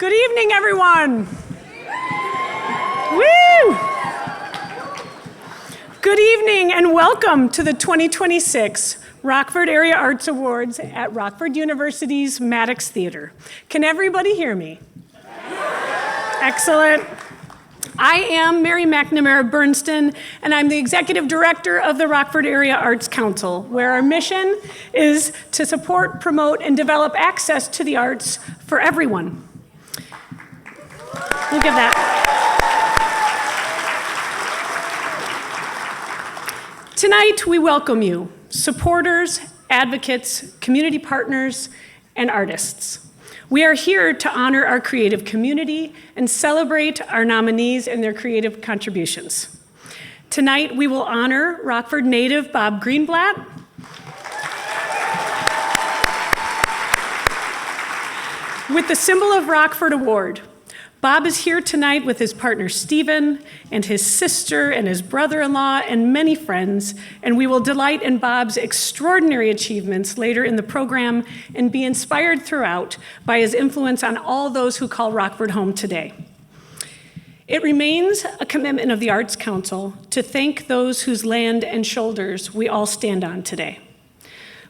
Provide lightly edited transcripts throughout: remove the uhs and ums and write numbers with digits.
Good evening, everyone. Woo! Good evening and welcome to the 2026 Rockford Area Arts Awards at Rockford University's Maddox Theater. Can everybody hear me? Excellent. I am Mary McNamara Bernston, and I'm the Executive Director of the Rockford Area Arts Council, where our mission is to support, promote, and develop access to the arts for everyone. Look at that. Tonight, we welcome you, supporters, advocates, community partners, and artists. We are here to honor our creative community and celebrate our nominees and their creative contributions. Tonight, we will honor Rockford native Bob Greenblatt, with the Symbol of Rockford Award. Bob is here tonight with his partner Stephen and his sister and his brother-in-law and many friends, and we will delight in Bob's extraordinary achievements later in the program and be inspired throughout by his influence on all those who call Rockford home today. It remains a commitment of the Arts Council to thank those whose land and shoulders we all stand on today.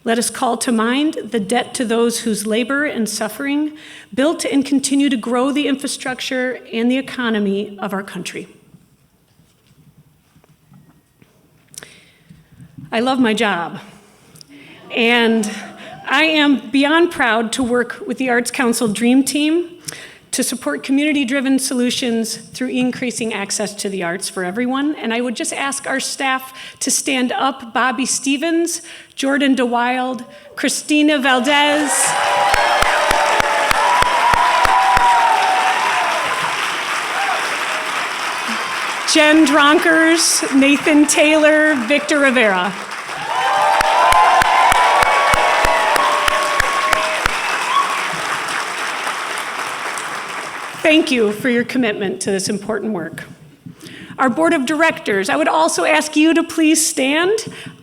Let us call to mind the debt to those whose labor and suffering built and continue to grow the infrastructure and the economy of our country. I love my job, and I am beyond proud to work with the Arts Council Dream Team to support community-driven solutions through increasing access to the arts for everyone. And I would just ask our staff to stand up: Bobby Stevens, Jordan DeWild, Christina Valdez, Jen Dronkers, Nathan Taylor, Victor Rivera. Thank you for your commitment to this important work. Our board of directors, I would also ask you to please stand.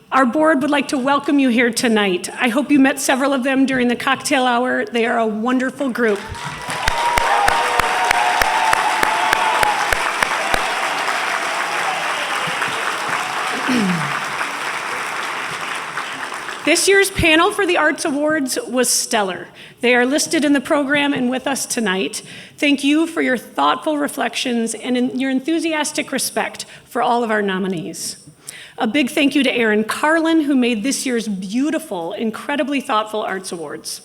Our board would like to welcome you here tonight. I hope you met several of them during the cocktail hour. They are a wonderful group. This year's panel for the Arts Awards was stellar. They are listed in the program and with us tonight. Thank you for your thoughtful reflections and your enthusiastic respect for all of our nominees. A big thank you to Aaron Carlin, who made this year's beautiful, incredibly thoughtful Arts Awards.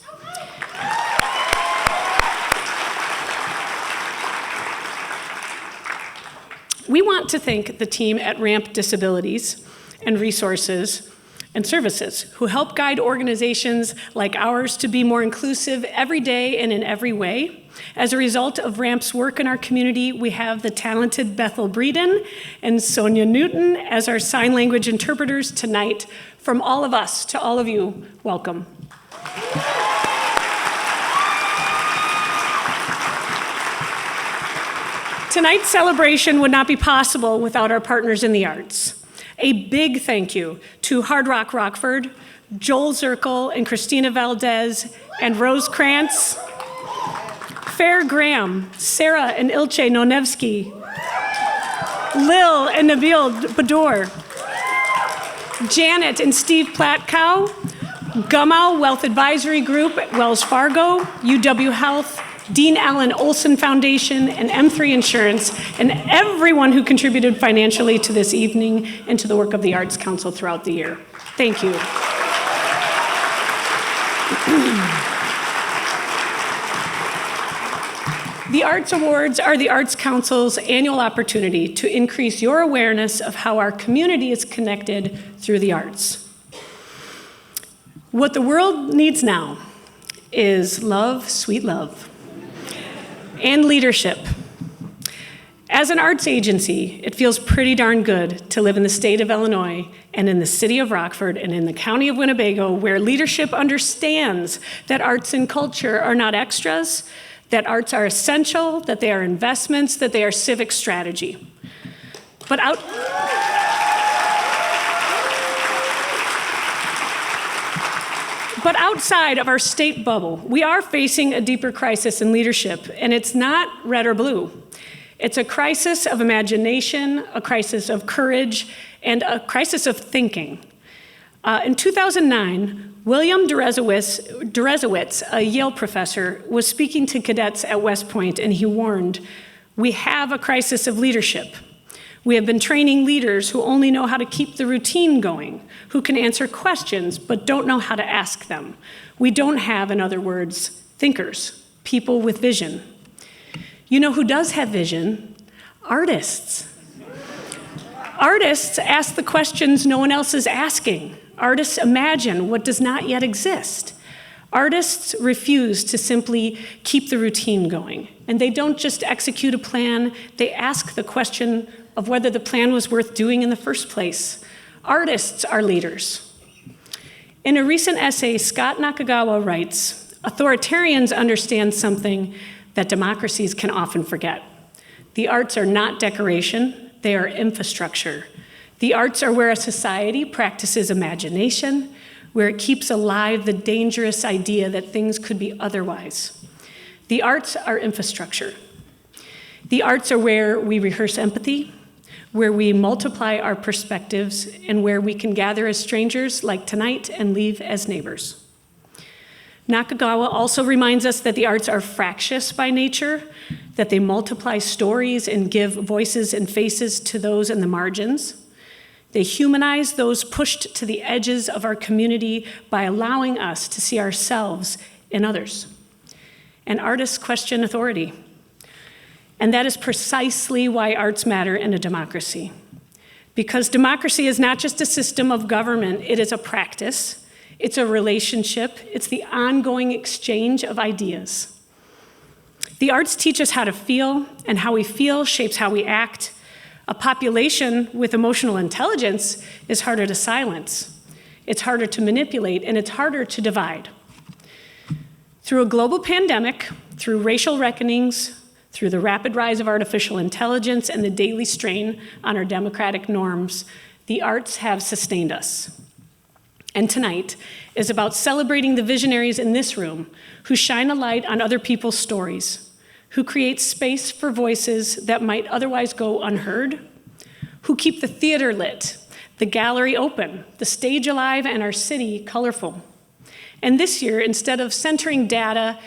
We want to thank the team at Ramp Disabilities and Resources and Services, who help guide organizations like ours to be more inclusive every day and in every way. As a result of RAMP's work in our community, we have the talented Bethel Breeden and Sonia Newton as our sign language interpreters tonight. From all of us to all of you, welcome. Tonight's celebration would not be possible without our partners in the arts. A big thank you to Hard Rock Rockford, Joel Zirkle and Christina Valdez and Rose Krantz, Fair Graham, Sarah and Ilche Nonevsky, Lil and Nabil Bador, Janet and Steve Platkow, Gumow Wealth Advisory Group at Wells Fargo, UW Health, Dean Allen Olson Foundation, and M3 Insurance, and everyone who contributed financially to this evening and to the work of the Arts Council throughout the year. Thank you. The Arts Awards are the Arts Council's annual opportunity to increase your awareness of how our community is connected through the arts. What the world needs now is love, sweet love, and leadership. As an arts agency, it feels pretty darn good to live in the state of Illinois and in the city of Rockford and in the county of Winnebago, where leadership understands that arts and culture are not extras, that arts are essential, that they are investments, that they are civic strategy. But But outside of our state bubble, we are facing a deeper crisis in leadership, and it's not red or blue. It's a crisis of imagination, a crisis of courage, and a crisis of thinking. In 2009, William Deresiewicz, a Yale professor, was speaking to cadets at West Point, and he warned, "We have a crisis of leadership. We have been training leaders who only know how to keep the routine going, who can answer questions but don't know how to ask them. We don't have, in other words, thinkers, people with vision." You know who does have vision? Artists. Artists ask the questions no one else is asking. Artists imagine what does not yet exist. Artists refuse to simply keep the routine going. And they don't just execute a plan, they ask the question of whether the plan was worth doing in the first place. Artists are leaders. In a recent essay, Scott Nakagawa writes, "Authoritarians understand something that democracies can often forget. The arts are not decoration, they are infrastructure. The arts are where a society practices imagination, where it keeps alive the dangerous idea that things could be otherwise. The arts are infrastructure. The arts are where we rehearse empathy, where we multiply our perspectives, and where we can gather as strangers like tonight and leave as neighbors." Nakagawa also reminds us that the arts are fractious by nature, that they multiply stories and give voices and faces to those in the margins. They humanize those pushed to the edges of our community by allowing us to see ourselves in others. And artists question authority. And that is precisely why arts matter in a democracy. Because democracy is not just a system of government, it is a practice, it's a relationship, it's the ongoing exchange of ideas. The arts teach us how to feel, and how we feel shapes how we act. A population with emotional intelligence is harder to silence, it's harder to manipulate, and it's harder to divide. Through a global pandemic, through racial reckonings, through the rapid rise of artificial intelligence and the daily strain on our democratic norms, the arts have sustained us. And tonight is about celebrating the visionaries in this room who shine a light on other people's stories, who create space for voices that might otherwise go unheard, who keep the theater lit, the gallery open, the stage alive, and our city colorful. And this year, instead of centering data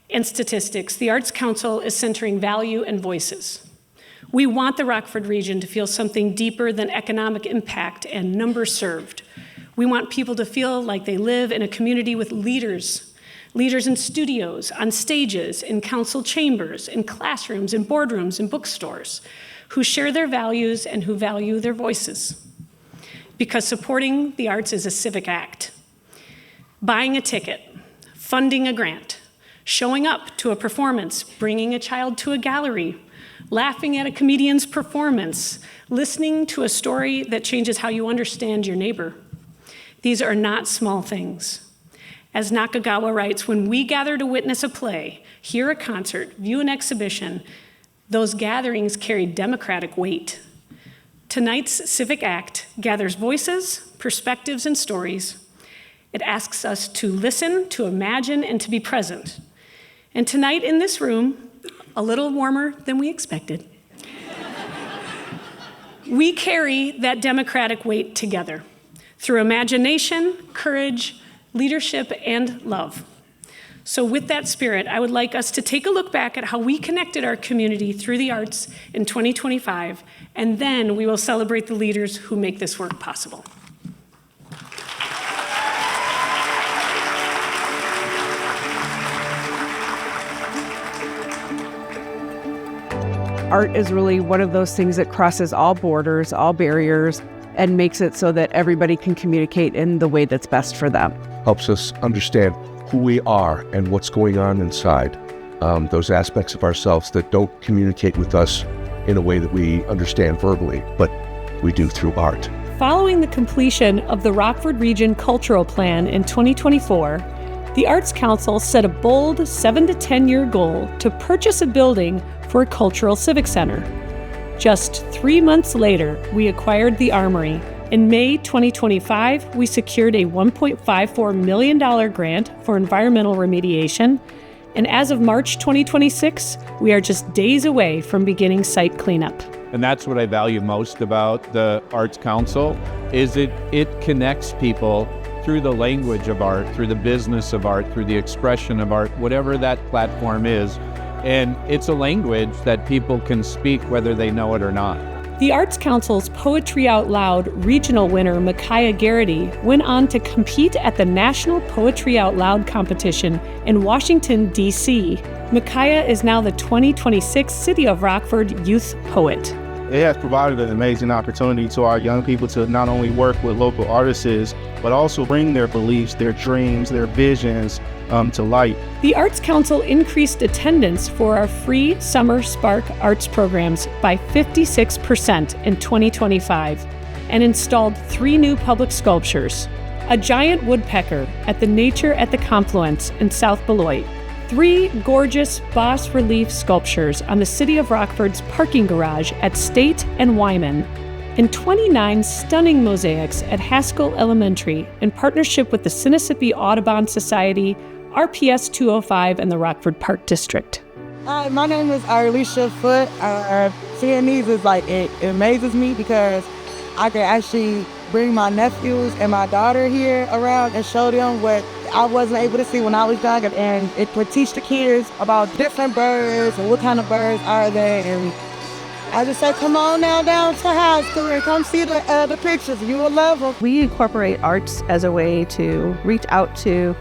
and statistics, the Arts Council is centering value and voices. We want the Rockford region to feel something deeper than economic impact and numbers served. We want people to feel like they live in a community with leaders in studios, on stages, in council chambers, in classrooms, in boardrooms, in bookstores, who share their values and who value their voices. Because supporting the arts is a civic act. Buying a ticket, funding a grant, showing up to a performance, bringing a child to a gallery, laughing at a comedian's performance, listening to a story that changes how you understand your neighbor. These are not small things. As Nakagawa writes, when we gather to witness a play, hear a concert, view an exhibition, those gatherings carry democratic weight. Tonight's civic act gathers voices, perspectives, and stories. It asks us to listen, to imagine, and to be present. And tonight in this room, a little warmer than we expected, we carry that democratic weight together through imagination, courage, leadership, and love. So with that spirit, I would like us to take a look back at how we connected our community through the arts in 2025, and then we will celebrate the leaders who make this work possible. Art is really one of those things that crosses all borders, all barriers, and makes it so that everybody can communicate in the way that's best for them. Helps us understand who we are and what's going on inside, those aspects of ourselves that don't communicate with us in a way that we understand verbally, but we do through art. Following the completion of the Rockford Region Cultural Plan in 2024, the Arts Council set a bold 7 to 10 year goal to purchase a building for a cultural civic center. Just 3 months later, we acquired the Armory In May 2025, we secured a $1.54 million grant for environmental remediation, and as of March 2026, we are just days away from beginning site cleanup. And that's what I value most about the Arts Council, is it connects people through the language of art, through the business of art, through the expression of art, whatever that platform is. And it's a language that people can speak whether they know it or not. The Arts Council's Poetry Out Loud regional winner, Micaiah Garrity, went on to compete at the National Poetry Out Loud competition in Washington, D.C. Micaiah is now the 2026 City of Rockford Youth Poet. It has provided an amazing opportunity to our young people to not only work with local artists, but also bring their beliefs, their dreams, their visions to light. The Arts Council increased attendance for our free Summer Spark Arts programs by 56% in 2025 and installed 3 new public sculptures: a giant woodpecker at the Nature at the Confluence in South Beloit, 3 gorgeous bas-relief sculptures on the City of Rockford's parking garage at State and Wyman, and 29 stunning mosaics at Haskell Elementary in partnership with the Sinisippi Audubon Society, RPS 205, and the Rockford Park District. Hi, my name is Arlisha Foote. Seeing these is it amazes me because I can actually bring my nephews and my daughter here around and show them what I wasn't able to see when I was young, and it would teach the kids about different birds and what kind of birds are they. And I just said, come on now down to high school and come see the pictures. You will love them. We incorporate arts as a way to reach out to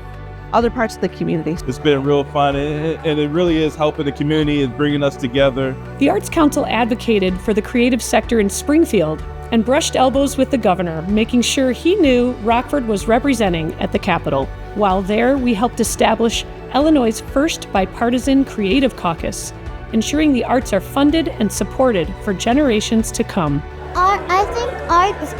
other parts of the community. It's been real fun, and it really is helping the community and bringing us together. The Arts Council advocated for the creative sector in Springfield and brushed elbows with the governor, making sure he knew Rockford was representing at the Capitol. While there, we helped establish Illinois' first bipartisan creative caucus, ensuring the arts are funded and supported for generations to come. I think arts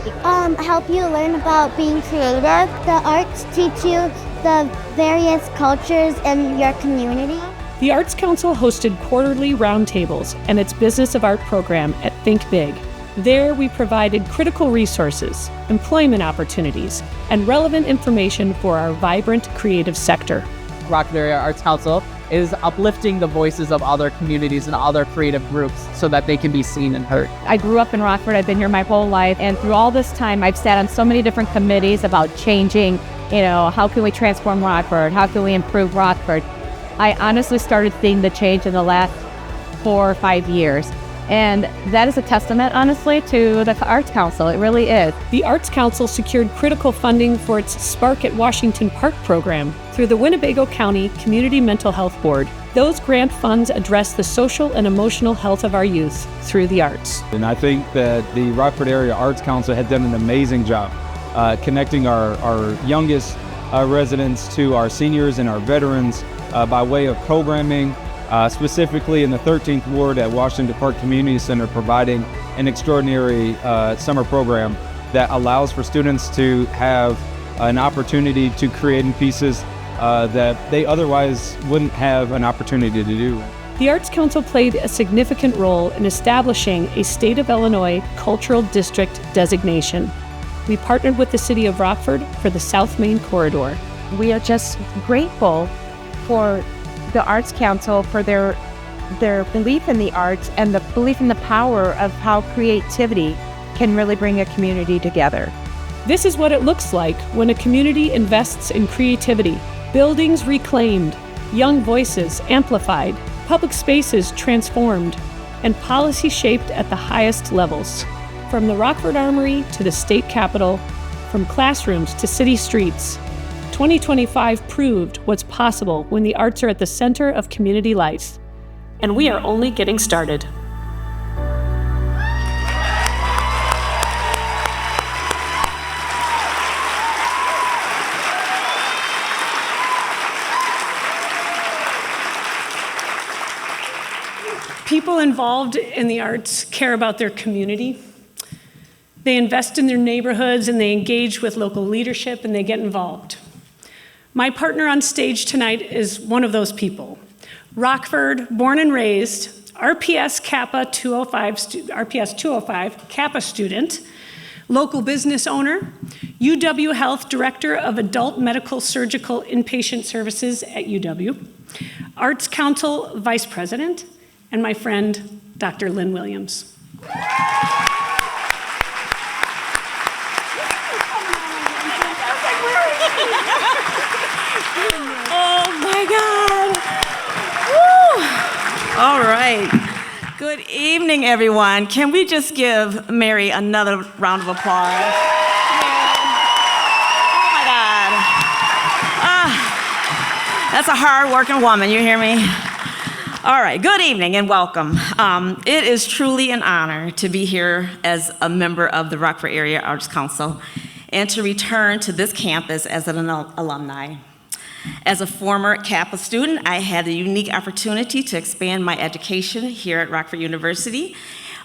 help you learn about being creative. The arts teach you the various cultures in your community. The Arts Council hosted quarterly roundtables and its Business of Art program at Think Big. There, we provided critical resources, employment opportunities, and relevant information for our vibrant creative sector. Rockford Area Arts Council is uplifting the voices of other communities and other creative groups so that they can be seen and heard. I grew up in Rockford. I've been here my whole life, and through all this time, I've sat on so many different committees about changing, how can we transform Rockford? How can we improve Rockford? I honestly started seeing the change in the last 4 or 5 years. And that is a testament, honestly, to the Arts Council. It really is. The Arts Council secured critical funding for its Spark at Washington Park program through the Winnebago County Community Mental Health Board. Those grant funds address the social and emotional health of our youth through the arts. And I think that the Rockford Area Arts Council had done an amazing job connecting our youngest residents to our seniors and our veterans by way of programming, specifically in the 13th Ward at Washington Park Community Center, providing an extraordinary summer program that allows for students to have an opportunity to create pieces that they otherwise wouldn't have an opportunity to do. The Arts Council played a significant role in establishing a State of Illinois Cultural District designation. We partnered with the City of Rockford for the South Main Corridor. We are just grateful for the Arts Council for their belief in the arts and the belief in the power of how creativity can really bring a community together. This is what it looks like when a community invests in creativity. Buildings reclaimed, young voices amplified, public spaces transformed, and policy shaped at the highest levels. From the Rockford Armory to the state capitol, from classrooms to city streets, 2025 proved what's possible when the arts are at the center of community life. And we are only getting started. People involved in the arts care about their community. They invest in their neighborhoods and they engage with local leadership and they get involved. My partner on stage tonight is one of those people. Rockford, born and raised, RPS 205 Kappa student, local business owner, UW Health Director of Adult Medical Surgical Inpatient Services at UW, Arts Council Vice President, and my friend, Dr. Lynn Williams. Oh my God. Woo. All right. Good evening, everyone. Can we just give Mary another round of applause? Oh my God. That's a hard-working woman, you hear me? All right, good evening and welcome. It is truly an honor to be here as a member of the Rockford Area Arts Council and to return to this campus as an alumni. As a former Kappa student, I had the unique opportunity to expand my education here at Rockford University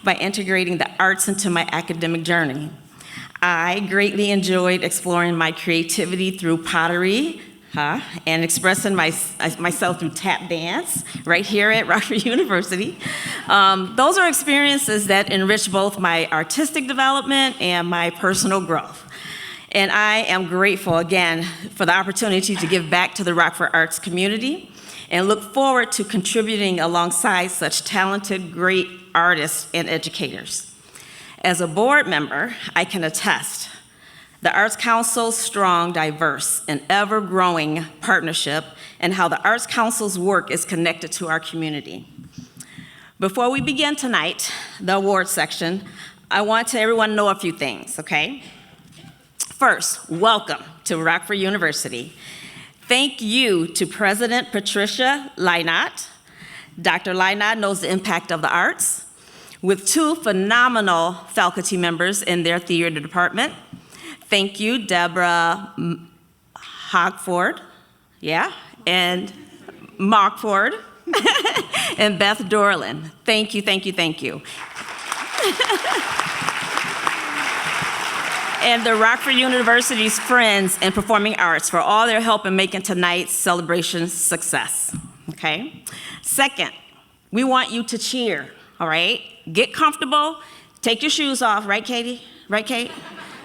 by integrating the arts into my academic journey. I greatly enjoyed exploring my creativity through pottery, and expressing myself through tap dance right here at Rockford University. Those are experiences that enrich both my artistic development and my personal growth. And I am grateful again for the opportunity to give back to the Rockford arts community and look forward to contributing alongside such talented, great artists and educators. As a board member, I can attest the Arts Council's strong, diverse, and ever-growing partnership and how the Arts Council's work is connected to our community. Before we begin tonight, the awards section, I want to everyone know a few things, okay? First, welcome to Rockford University. Thank you to President Patricia Lynott. Dr. Lynott knows the impact of the arts with 2 phenomenal faculty members in their theater department. Thank you, Deborah Rockford, and Rockford, and Beth Dorlin. Thank you, thank you, thank you. And the Rockford University's friends in performing arts for all their help in making tonight's celebration a success, okay? Second, we want you to cheer, all right? Get comfortable, take your shoes off, right, Katie? Right, Kate?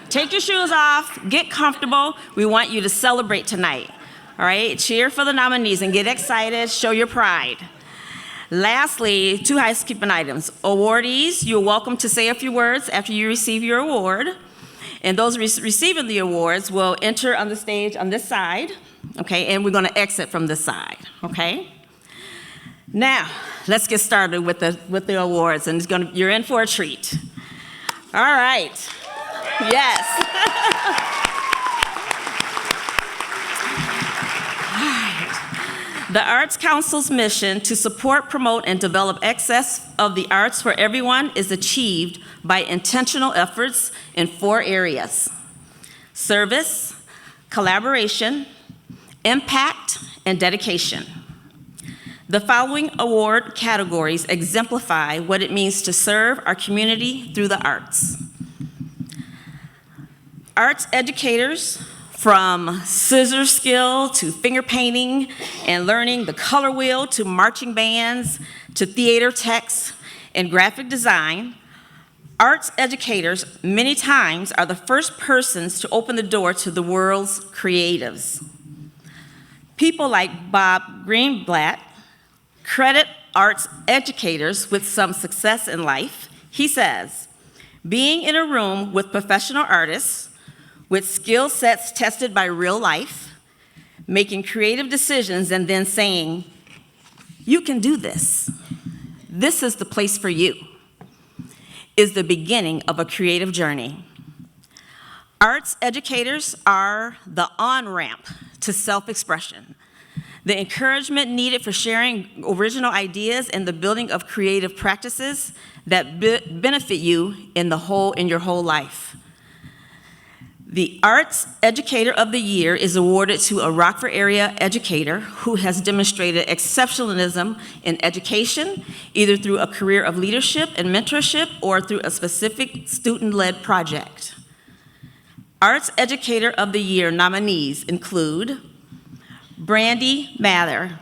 Take your shoes off, get comfortable. We want you to celebrate tonight, all right? Cheer for the nominees and get excited, show your pride. Lastly, 2 housekeeping items. Awardees, you're welcome to say a few words after you receive your award. And those receiving the awards will enter on the stage on this side, okay? And we're gonna exit from this side, okay? Now, let's get started with the awards, and you're in for a treat. All right, yes. All right. The Arts Council's mission to support, promote, and develop access of the arts for everyone is achieved by intentional efforts in 4 areas: service, collaboration, impact, and dedication. The following award categories exemplify what it means to serve our community through the arts. Arts educators, from scissor skill to finger painting and learning the color wheel to marching bands to theater techs and graphic design, arts educators many times are the first persons to open the door to the world's creatives. People like Bob Greenblatt credit arts educators with some success in life. He says, being in a room with professional artists with skill sets tested by real life, making creative decisions and then saying, you can do this. This is the place for you, is the beginning of a creative journey. Arts educators are the on-ramp to self-expression, the encouragement needed for sharing original ideas and the building of creative practices that benefit you in your whole life. The Arts Educator of the Year is awarded to a Rockford area educator who has demonstrated exceptionalism in education, either through a career of leadership and mentorship or through a specific student-led project. Arts Educator of the Year nominees include Brandy Mather,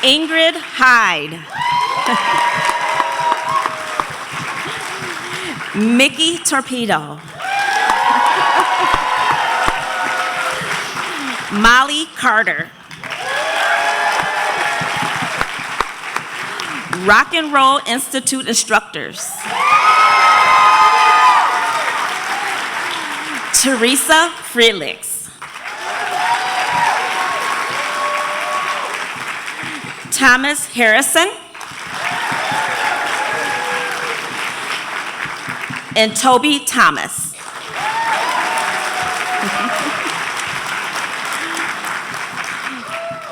Ingrid Hyde, Mickey Torpedo. Molly Carter. Rock and Roll Institute instructors. Teresa Friedrichs. Thomas Harrison. And Toby Thomas.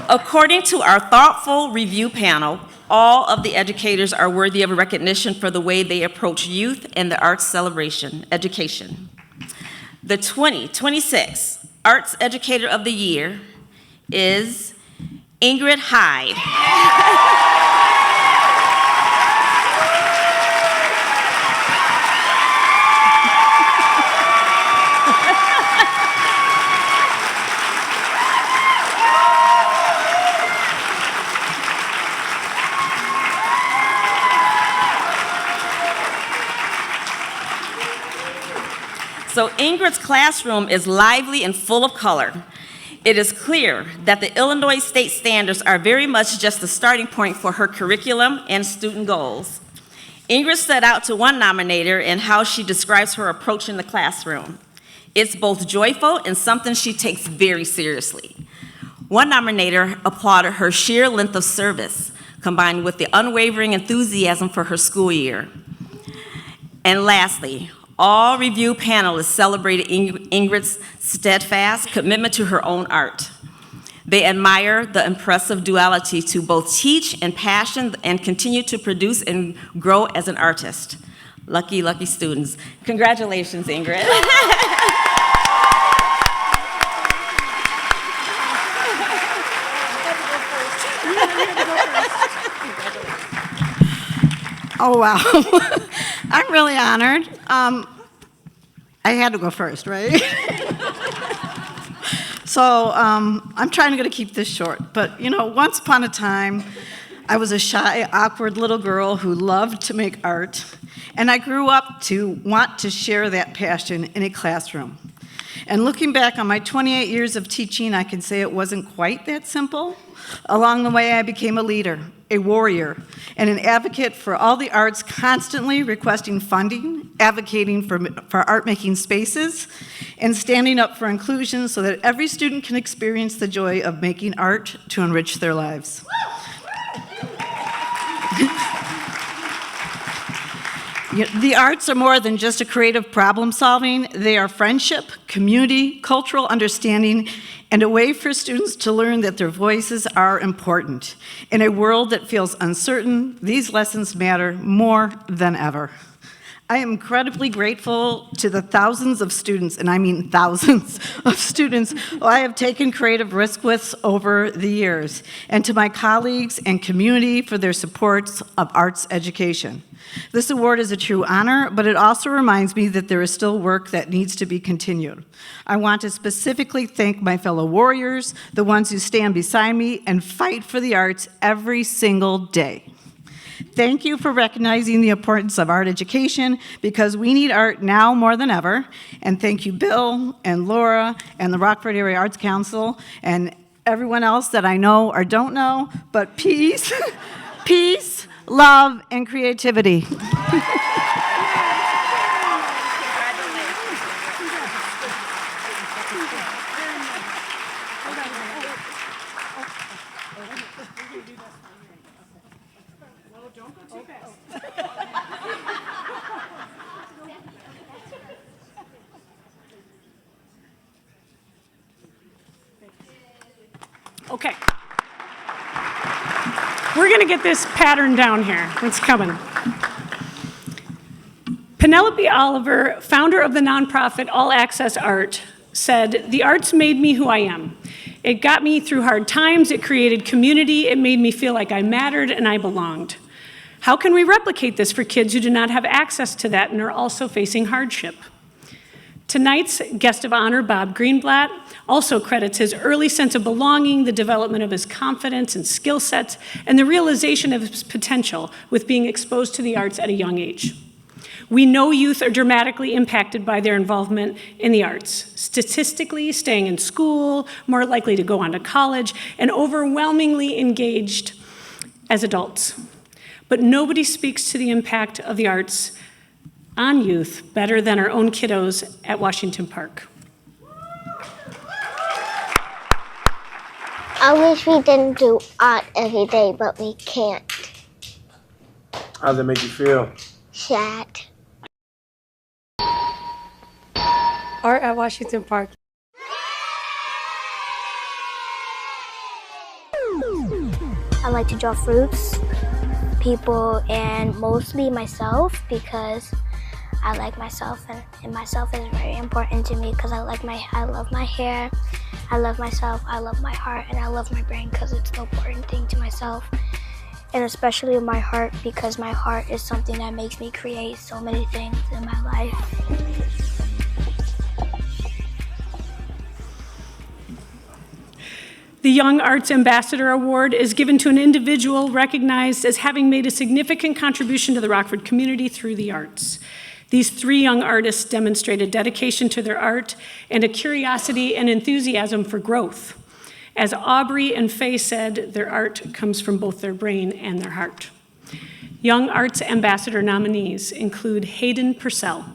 According to our thoughtful review panel, all of the educators are worthy of recognition for the way they approach youth and the arts celebration, education. The 2026 Arts Educator of the Year is Ingrid Hyde. So Ingrid's classroom is lively and full of color. It is clear that the Illinois state standards are very much just the starting point for her curriculum and student goals. Ingrid set out to one nominator in how she describes her approach in the classroom. It's both joyful and something she takes very seriously. One nominator applauded her sheer length of service, combined with the unwavering enthusiasm for her school year. And lastly, all review panelists celebrated Ingrid's steadfast commitment to her own art. They admire the impressive duality to both teach and passion and continue to produce and grow as an artist. Lucky, lucky students. Congratulations, Ingrid. Oh, wow. I'm really honored. I had to go first, right? So I'm trying to keep this short. But, you know, once upon a time, I was a shy, awkward little girl who loved to make art. And I grew up to want to share that passion in a classroom. And looking back on my 28 years of teaching, I can say it wasn't quite that simple. Along the way, I became a leader, a warrior, and an advocate for all the arts, constantly requesting funding, advocating for art-making spaces, and standing up for inclusion so that every student can experience the joy of making art to enrich their lives. The arts are more than just a creative problem solving. They are friendship, community, cultural understanding, and a way for students to learn that their voices are important. In a world that feels uncertain, these lessons matter more than ever. I am incredibly grateful to the thousands of students, and I mean thousands of students, who I have taken creative risks with over the years, and to my colleagues and community for their supports of arts education. This award is a true honor, but it also reminds me that there is still work that needs to be continued. I want to specifically thank my fellow warriors, the ones who stand beside me and fight for the arts every single day. Thank you for recognizing the importance of art education, because we need art now more than ever. And thank you, Bill and Laura and the Rockford Area Arts Council and everyone else that I know or don't know, but peace, peace, love, and creativity. Okay. We're going to get this pattern down here. It's coming. Penelope Oliver, founder of the nonprofit All Access Art, said, "The arts made me who I am. It got me through hard times, it created community, it made me feel like I mattered and I belonged. How can we replicate this for kids who do not have access to that and are also facing hardship?" Tonight's guest of honor, Bob Greenblatt, also credits his early sense of belonging, the development of his confidence and skill sets, and the realization of his potential with being exposed to the arts at a young age. We know youth are dramatically impacted by their involvement in the arts. Statistically, staying in school, more likely to go on to college, and overwhelmingly engaged as adults. But nobody speaks to the impact of the arts on youth better than our own kiddos at Washington Park. I wish we didn't do art every day, but we can't. How does it make you feel? Sad. Art at Washington Park. I like to draw fruits, people, and mostly myself because I like myself, and myself is very important to me because I love my hair, I love myself, I love my heart, and I love my brain because it's the important thing to myself. And especially my heart because my heart is something that makes me create so many things in my life. The Young Arts Ambassador Award is given to an individual recognized as having made a significant contribution to the Rockford community through the arts. These 3 young artists demonstrated dedication to their art and a curiosity and enthusiasm for growth. As Aubrey and Faye said, their art comes from both their brain and their heart. Young Arts Ambassador nominees include Hayden Purcell,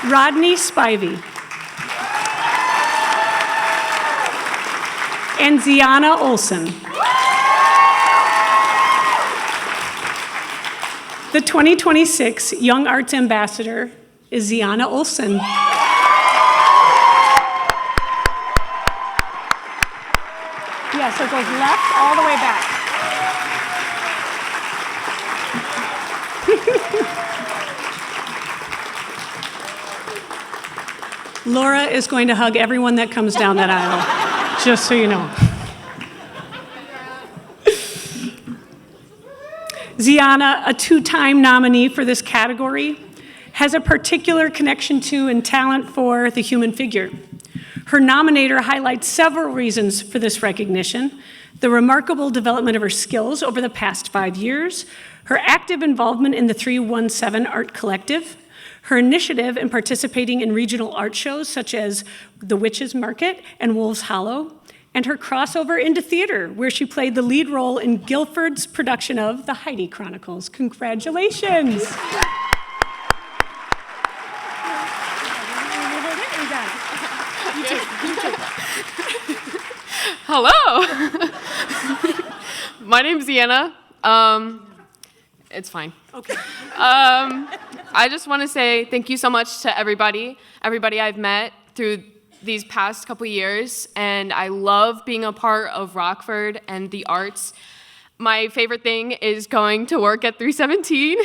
Rodney Spivey, and Ziana Olson. The 2026 Young Arts Ambassador is Ziana Olson. Yeah, so it goes left all the way back. Laura is going to hug everyone that comes down that aisle, just so you know. Ziana, a 2-time nominee for this category, has a particular connection to and talent for the human figure. Her nominator highlights several reasons for this recognition: the remarkable development of her skills over the past 5 years, her active involvement in the 317 Art Collective, her initiative in participating in regional art shows such as the Witches Market and Wolves Hollow, and her crossover into theater, where she played the lead role in Guilford's production of The Heidi Chronicles. Congratulations. Hello. My name's Ziana. It's fine. Okay. I just want to say thank you so much to everybody I've met through these past couple years, and I love being a part of Rockford and the arts. My favorite thing is going to work at 317.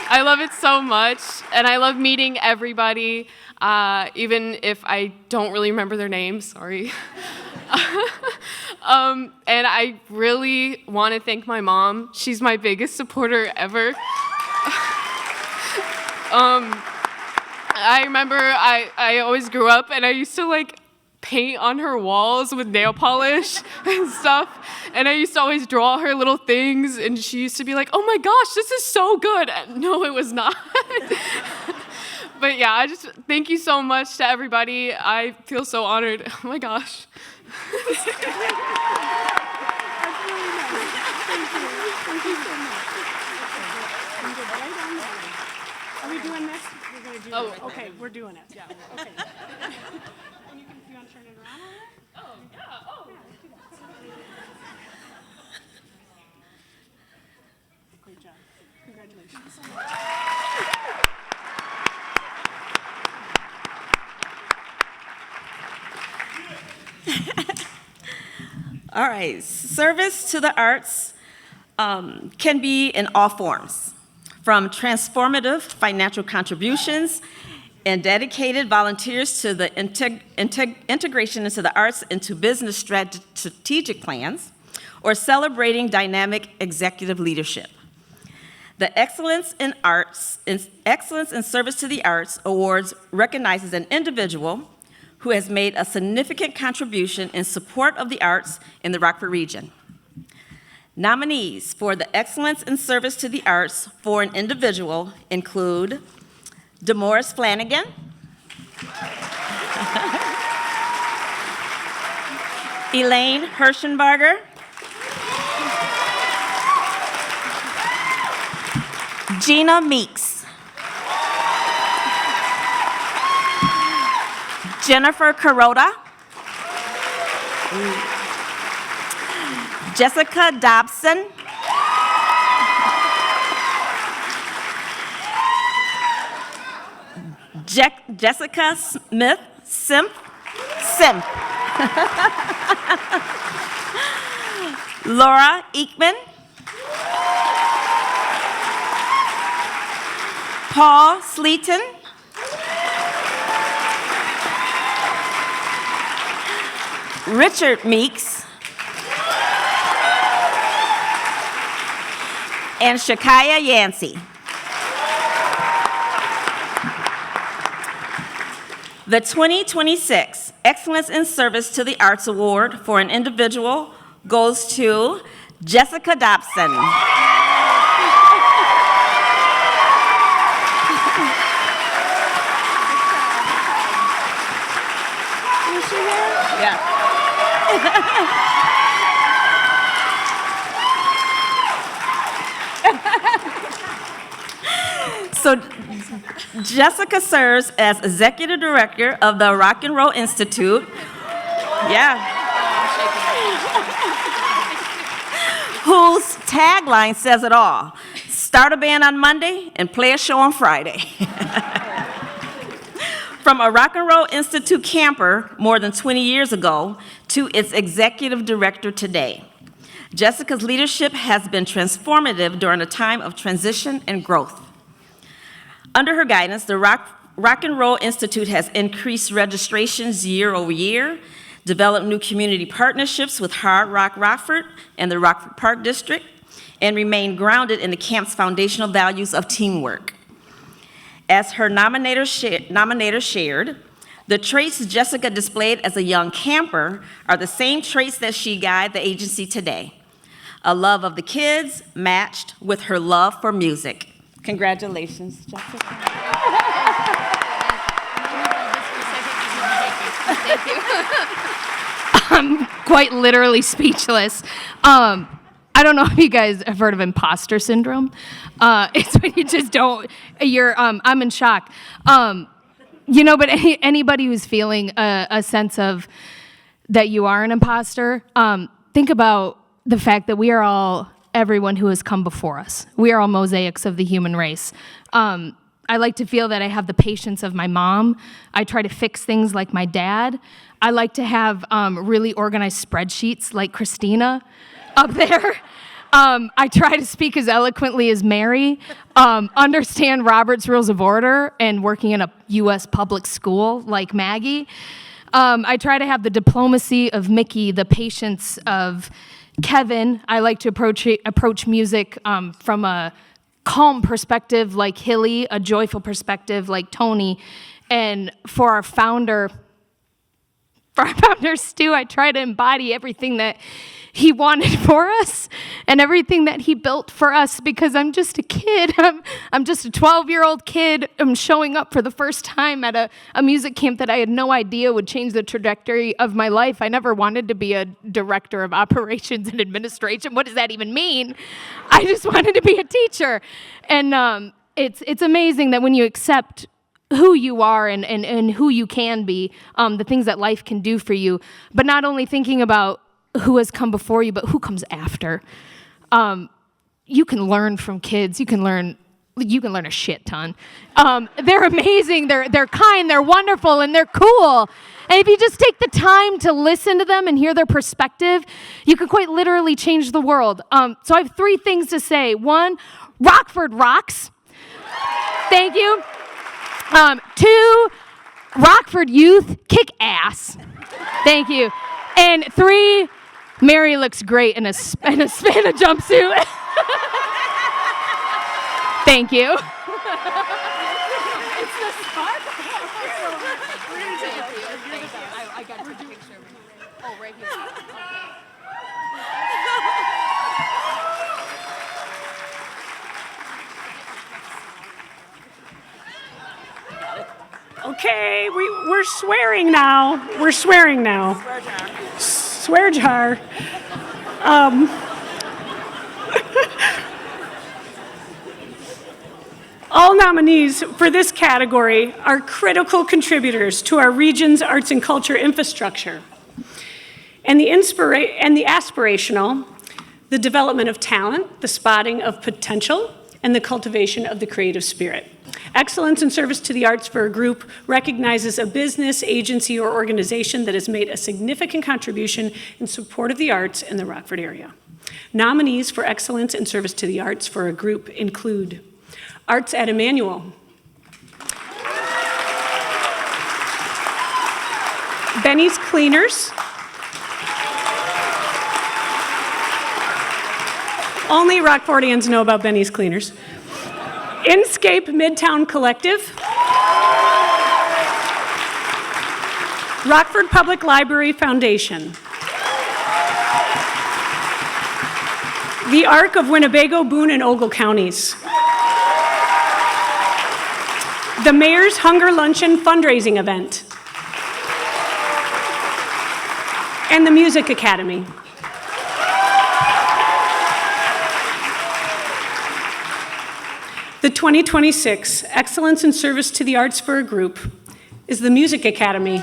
I love it so much, and I love meeting everybody, even if I don't really remember their names, sorry. And I really want to thank my mom. She's my biggest supporter ever. I remember I always grew up and I used to like paint on her walls with nail polish and stuff. And I used to always draw her little things, and she used to be like, "Oh my gosh, this is so good." And no, it was not. But yeah, I just thank you so much to everybody. I feel so honored. Oh my gosh. Are we doing this? We're going to do Oh, it. Okay, we're doing it. Yeah. Okay. And you want to turn it around a little? Oh, yeah. Oh. Great job. Congratulations. All right, service to the arts can be in all forms, from transformative financial contributions and dedicated volunteers to the integration into the arts into business strategic plans, or celebrating dynamic executive leadership. The Excellence in Service to the Arts Awards recognizes an individual who has made a significant contribution in support of the arts in the Rockford region. Nominees for the Excellence in Service to the Arts for an individual include Demoris Flanagan, Elaine Hirschenbarger, Gina Meeks, Jennifer Carota, Jessica Dobson, Jessica Smith Simp, Laura Ekman, Paul Sleaton, Richard Meeks, and Shakaya Yancey. The 2026 Excellence in Service to the Arts Award for an individual goes to Jessica Dobson. Is she here? Yeah. So Jessica serves as Executive Director of the Rock and Roll Institute. Yeah. Whose tagline says it all. Start a band on Monday and play a show on Friday. From a Rock and Roll Institute camper more than 20 years ago to its Executive Director today. Jessica's leadership has been transformative during a time of transition and growth. Under her guidance, the Rock and Roll Institute has increased registrations year over year, developed new community partnerships with Hard Rock Rockford and the Rockford Park District, and remained grounded in the camp's foundational values of teamwork. As her nominator shared, the traits Jessica displayed as a young camper are the same traits that she guides the agency today. A love of the kids matched with her love for music. Congratulations, Jessica. Thank you. I'm quite literally speechless. I don't know if you guys have heard of imposter syndrome. It's when you just don't, I'm in shock. But anybody who's feeling a sense of that you are an imposter, think about the fact that we are all everyone who has come before us. We are all mosaics of the human race. I like to feel that I have the patience of my mom. I try to fix things like my dad. I like to have really organized spreadsheets like Christina up there. I try to speak as eloquently as Mary, understand Robert's Rules of Order, and working in a U.S. public school like Maggie. I try to have the diplomacy of Mickey, the patience of Kevin. I like to approach music from a calm perspective like Hilly, a joyful perspective like Tony. And for our founder, Stu, I try to embody everything that he wanted for us and everything that he built for us, because I'm just a kid. I'm just a 12-year-old kid. I'm showing up for the first time at a music camp that I had no idea would change the trajectory of my life. I never wanted to be a director of operations and administration. What does that even mean? I just wanted to be a teacher. And it's amazing that when you accept who you are and who you can be, the things that life can do for you, but not only thinking about who has come before you, but who comes after. You can learn from kids. You can learn a shit ton. They're amazing. They're kind. They're wonderful, and they're cool. And if you just take the time to listen to them and hear their perspective, you can quite literally change the world. So I have 3 things to say. 1, Rockford rocks. Thank you. 2, Rockford youth kick ass. Thank you. And 3, Mary looks great in a jumpsuit. Thank you. It's the spot. I got a picture. Oh, right here. Okay. Okay, we're swearing now. We're swearing now. Swear jar. All nominees for this category are critical contributors to our region's arts and culture infrastructure. And the aspirational, the development of talent, the spotting of potential, and the cultivation of the creative spirit. Excellence in service to the arts for a group recognizes a business, agency, or organization that has made a significant contribution in support of the arts in the Rockford area. Nominees for excellence in service to the arts for a group include Arts at Emmanuel, Benny's Cleaners, only Rockfordians know about Benny's Cleaners, Inscape Midtown Collective, Rockford Public Library Foundation, the Arc of Winnebago, Boone, and Ogle Counties, the Mayor's Hunger Luncheon fundraising event, and the Music Academy. The 2026 Excellence in Service to the Arts for a Group is the Music Academy.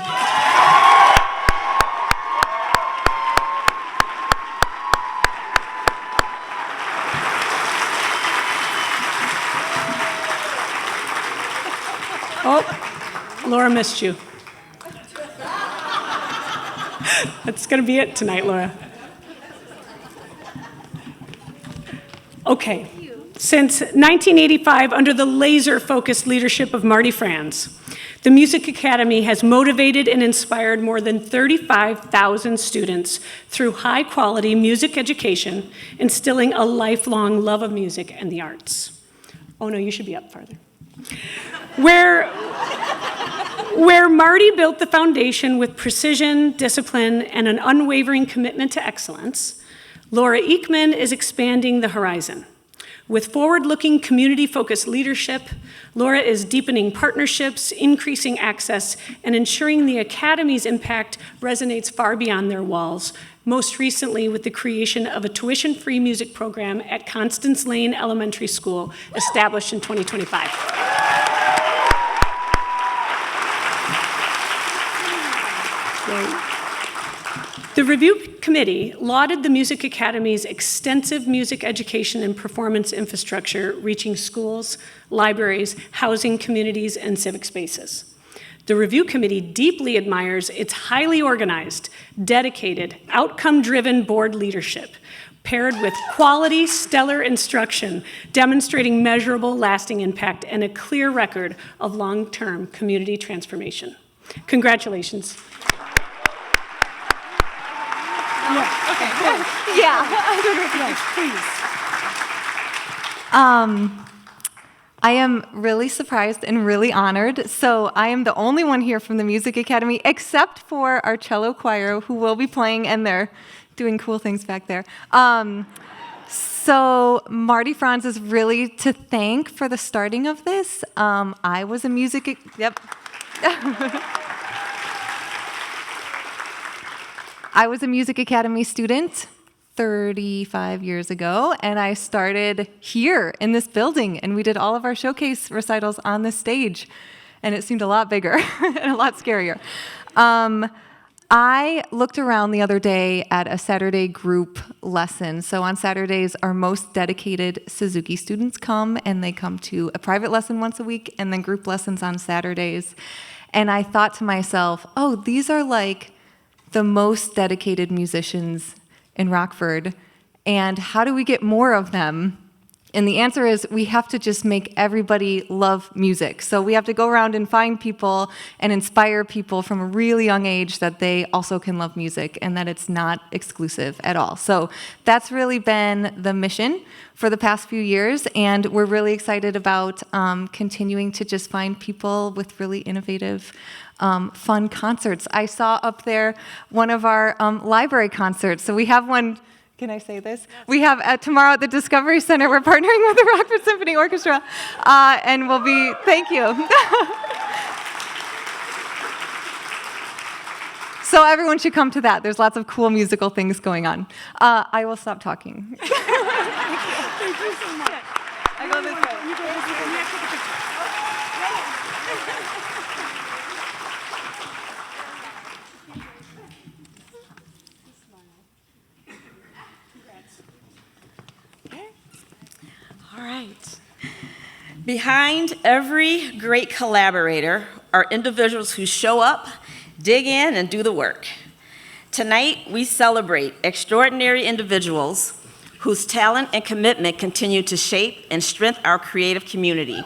Oh, Laura missed you. That's going to be it tonight, Laura. Okay. Since 1985, under the laser-focused leadership of Marty Franz, the Music Academy has motivated and inspired more than 35,000 students through high-quality music education, instilling a lifelong love of music and the arts. Oh no, you should be up farther. Where Marty built the foundation with precision, discipline, and an unwavering commitment to excellence, Laura Ekman is expanding the horizon. With forward-looking, community-focused leadership, Laura is deepening partnerships, increasing access, and ensuring the Academy's impact resonates far beyond their walls, most recently with the creation of a tuition-free music program at Constance Lane Elementary School, established in 2025. The review committee lauded the Music Academy's extensive music education and performance infrastructure, reaching schools, libraries, housing communities, and civic spaces. The review committee deeply admires its highly organized, dedicated, outcome-driven board leadership, paired with quality, stellar instruction, demonstrating measurable, lasting impact, and a clear record of long-term community transformation. Congratulations. I am really surprised and really honored. So I am the only one here from the Music Academy, except for our cello choir, who will be playing, and they're doing cool things back there. So Marty Franz is really to thank for the starting of this. I was a music, I was a Music Academy student 35 years ago, and I started here in this building, and we did all of our showcase recitals on this stage, and it seemed a lot bigger and a lot scarier. I looked around the other day at a Saturday group lesson. So on Saturdays, our most dedicated Suzuki students come, and they come to a private lesson once a week, and then group lessons on Saturdays. And I thought to myself, oh, these are like the most dedicated musicians in Rockford, and how do we get more of them? And the answer is we have to just make everybody love music. So we have to go around and find people and inspire people from a really young age that they also can love music and that it's not exclusive at all. So that's really been the mission for the past few years, and we're really excited about continuing to just find people with really innovative fun concerts. I saw up there one of our library concerts. So we have one, can I say this? We have tomorrow at the Discovery Center. We're partnering with the Rockford Symphony Orchestra, and we'll be, thank you. So everyone should come to that. There's lots of cool musical things going on. I will stop talking. Thank you so much. I go this way. All right. Behind every great collaborator are individuals who show up, dig in, and do the work. Tonight, we celebrate extraordinary individuals whose talent and commitment continue to shape and strengthen our creative community.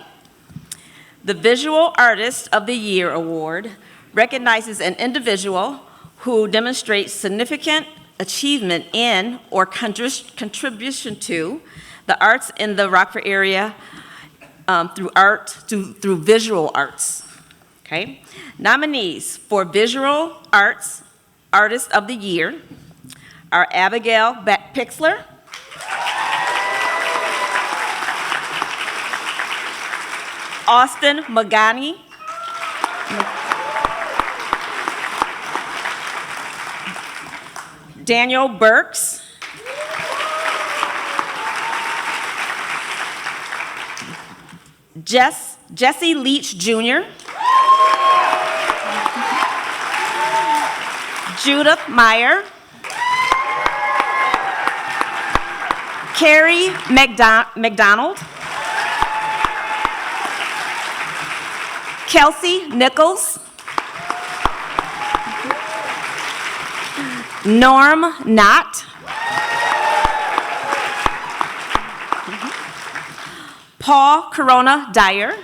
The Visual Artist of the Year Award recognizes an individual who demonstrates significant achievement in or contribution to the arts in the Rockford area through visual arts. Okay? Nominees for Visual Arts Artist of the Year are Abigail Pixler, Austin Magani, Daniel Burks, Jesse Leach Jr., Judith Meyer, Carrie McDonald, Kelsey Nichols, Norm Knott, Paul Corona Dyer,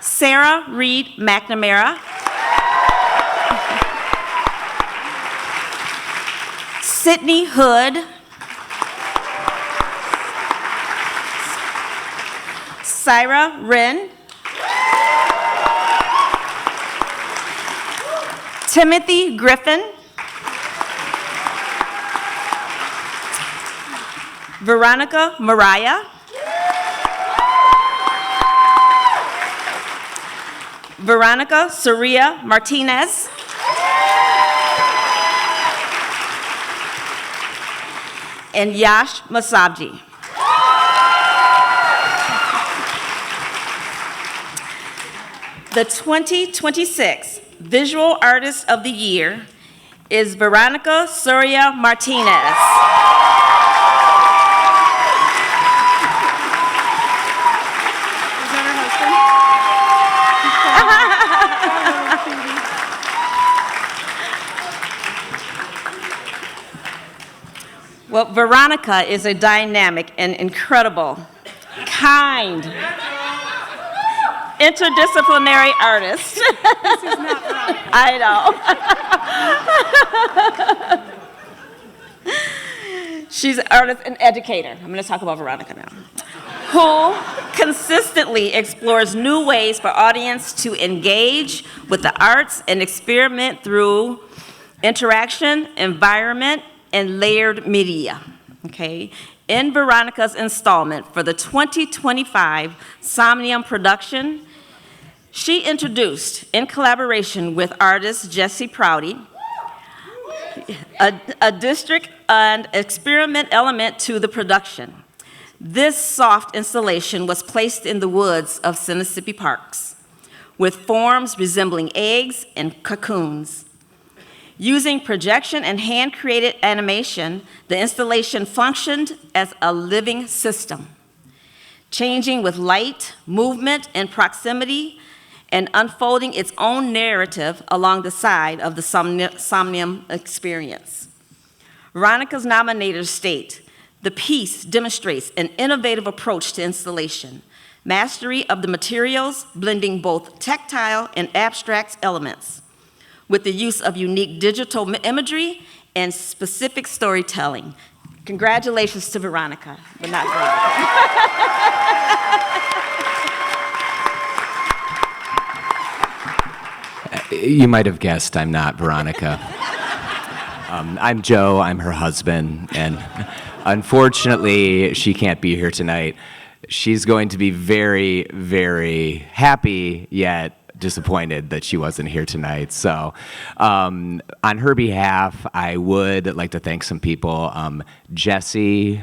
Sarah Reed McNamara, Sydney Hood, Syra Wren, Timothy Griffin, Veronica Mariah, Veronica Soria Martinez, and Yash Masabji. The 2026 Visual Artist of the Year is Veronica Soria Martinez. Well, Veronica is a dynamic and incredible, kind, interdisciplinary artist. This is not wrong. I know. She's an artist and educator. I'm going to talk about Veronica now. Who consistently explores new ways for audience to engage with the arts and experiment through interaction, environment, and layered media. Okay? In Veronica's installment for the 2025 Somnium production, she introduced, in collaboration with artist Jesse Prouty, a district and experiment element to the production. This soft installation was placed in the woods of Mississippi Parks, with forms resembling eggs and cocoons. Using projection and hand-created animation, the installation functioned as a living system, changing with light, movement, and proximity, and unfolding its own narrative along the side of the Somnium experience. Veronica's nominators state, the piece demonstrates an innovative approach to installation, mastery of the materials, blending both tactile and abstract elements, with the use of unique digital imagery and specific storytelling. Congratulations to Veronica, but not Veronica. You might have guessed I'm not Veronica. I'm Joe, I'm her husband, and unfortunately, she can't be here tonight. she's going to be very, very happy yet disappointed that she wasn't here tonight. So on her behalf, I would like to thank some people. Jesse,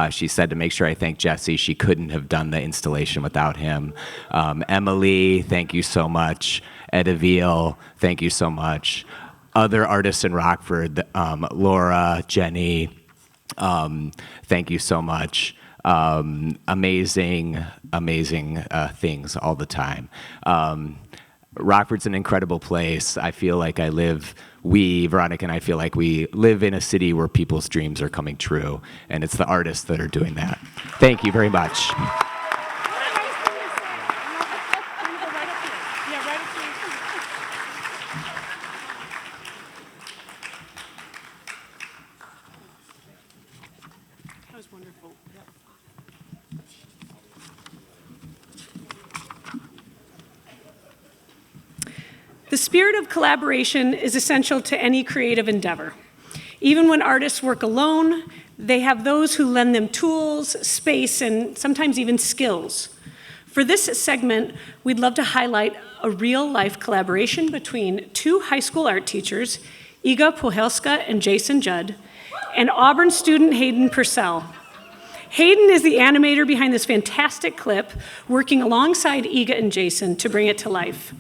she said to make sure I thank Jesse. She couldn't have done the installation without him. Emily, thank you so much. Edaville, thank you so much. Other artists in Rockford, Laura, Jenny, thank you so much. Amazing things all the time. Rockford's an incredible place. I feel like Veronica and I feel like we live in a city where people's dreams are coming true, and it's the artists that are doing that. Thank you very much. The spirit of collaboration is essential to any creative endeavor. Even when artists work alone, they have those who lend them tools, space, and sometimes even skills. For this segment, we'd love to highlight a real-life collaboration between two high school art teachers, Iga Pohelska and Jason Judd, and Auburn student Hayden Purcell. Hayden is the animator behind this fantastic clip, working alongside Iga and Jason to bring it to life.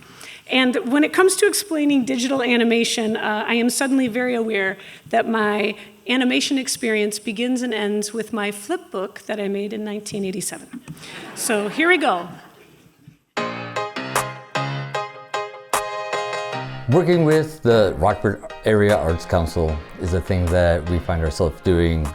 And when it comes to explaining digital animation, I am suddenly very aware that my animation experience begins and ends with my flip book that I made in 1987. So here we go. Working with the Rockford Area Arts Council is a thing that we find ourselves doing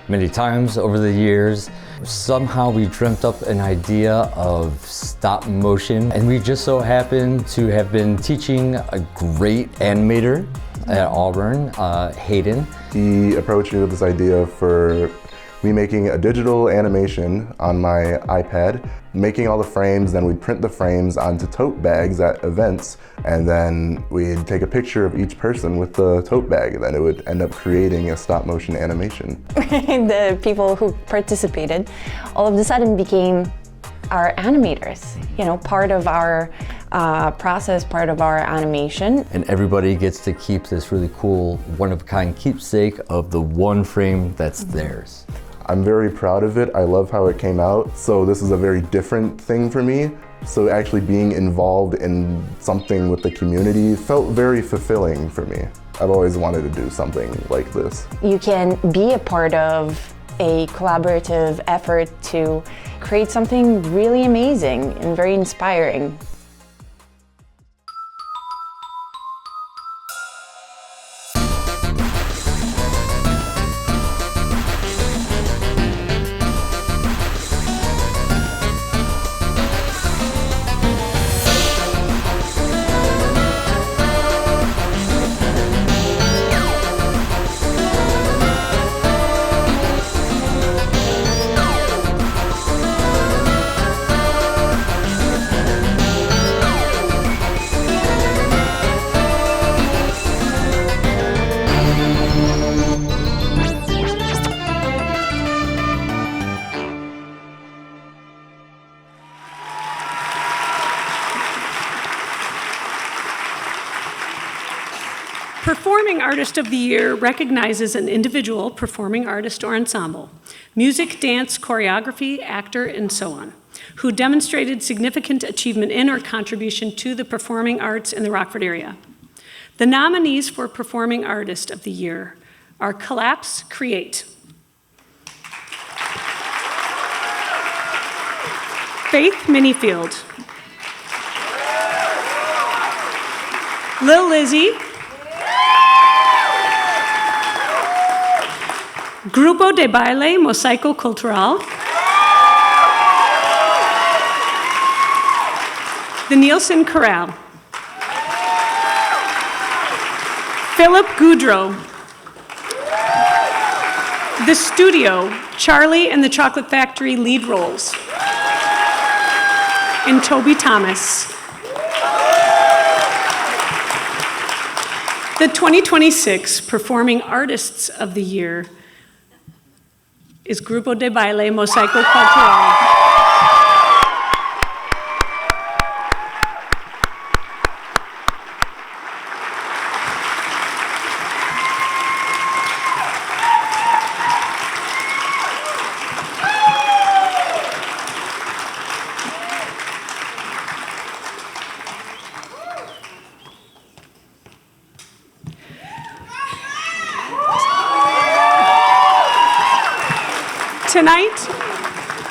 many times over the years. Somehow we dreamt up an idea of stop motion, and we just so happened to have been teaching a great animator at Auburn, Hayden. He approached me with this idea for me making a digital animation on my iPad, making all the frames, then we'd print the frames onto tote bags at events, and then we'd take a picture of each person with the tote bag, and then it would end up creating a stop motion animation. The people who participated all of a sudden became our animators, part of our process, part of our animation. And everybody gets to keep this really cool, one-of-a-kind keepsake of the one frame that's theirs. I'm very proud of it. I love how it came out. So this is a very different thing for me. So actually being involved in something with the community felt very fulfilling for me. I've always wanted to do something like this. You can be a part of a collaborative effort to create something really amazing and very inspiring. Performing Artist of the Year recognizes an individual performing artist or ensemble, music, dance, choreography, actor, and so on, who demonstrated significant achievement in or contribution to the performing arts in the Rockford area. The nominees for Performing Artist of the Year are Collapse Create, Faith Minifield, Lil Lizzy, Grupo de Baile Mosaico Cultural, the Nielsen Chorale, Philip Goudreau, The Studio, Charlie and the Chocolate Factory lead roles, and Toby Thomas. The 2026 Performing Artists of the Year is Grupo de Baile Mosaico Cultural.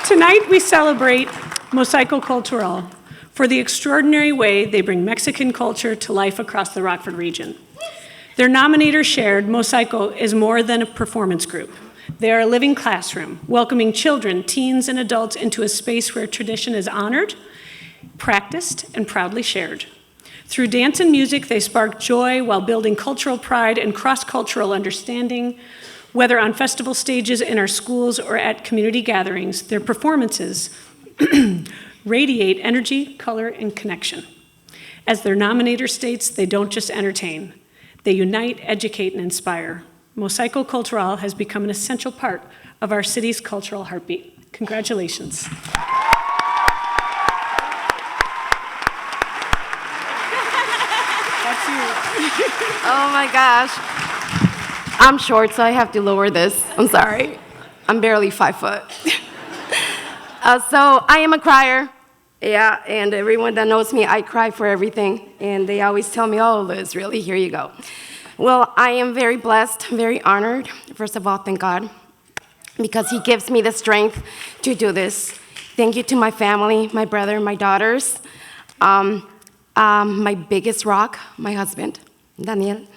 Tonight we celebrate Mosaico Cultural for the extraordinary way they bring Mexican culture to life across the Rockford region. Their nominator shared, Mosaico is more than a performance group. They are a living classroom, welcoming children, teens, and adults into a space where tradition is honored, practiced, and proudly shared. Through dance and music, they spark joy while building cultural pride and cross-cultural understanding. Whether on festival stages in our schools or at community gatherings, their performances radiate energy, color, and connection. As their nominator states, they don't just entertain. They unite, educate, and inspire. Mosaico Cultural has become an essential part of our city's cultural heartbeat. Congratulations. That's you. Oh my gosh. I'm short, so I have to lower this. I'm sorry. I'm barely 5 foot. So I am a crier. Yeah, and everyone that knows me, I cry for everything. And they always tell me, oh, Liz, really, here you go. Well, I am very blessed, very honored. First of all, thank God, because he gives me the strength to do this. Thank you to my family, my brother, my daughters, my biggest rock, my husband, Daniel.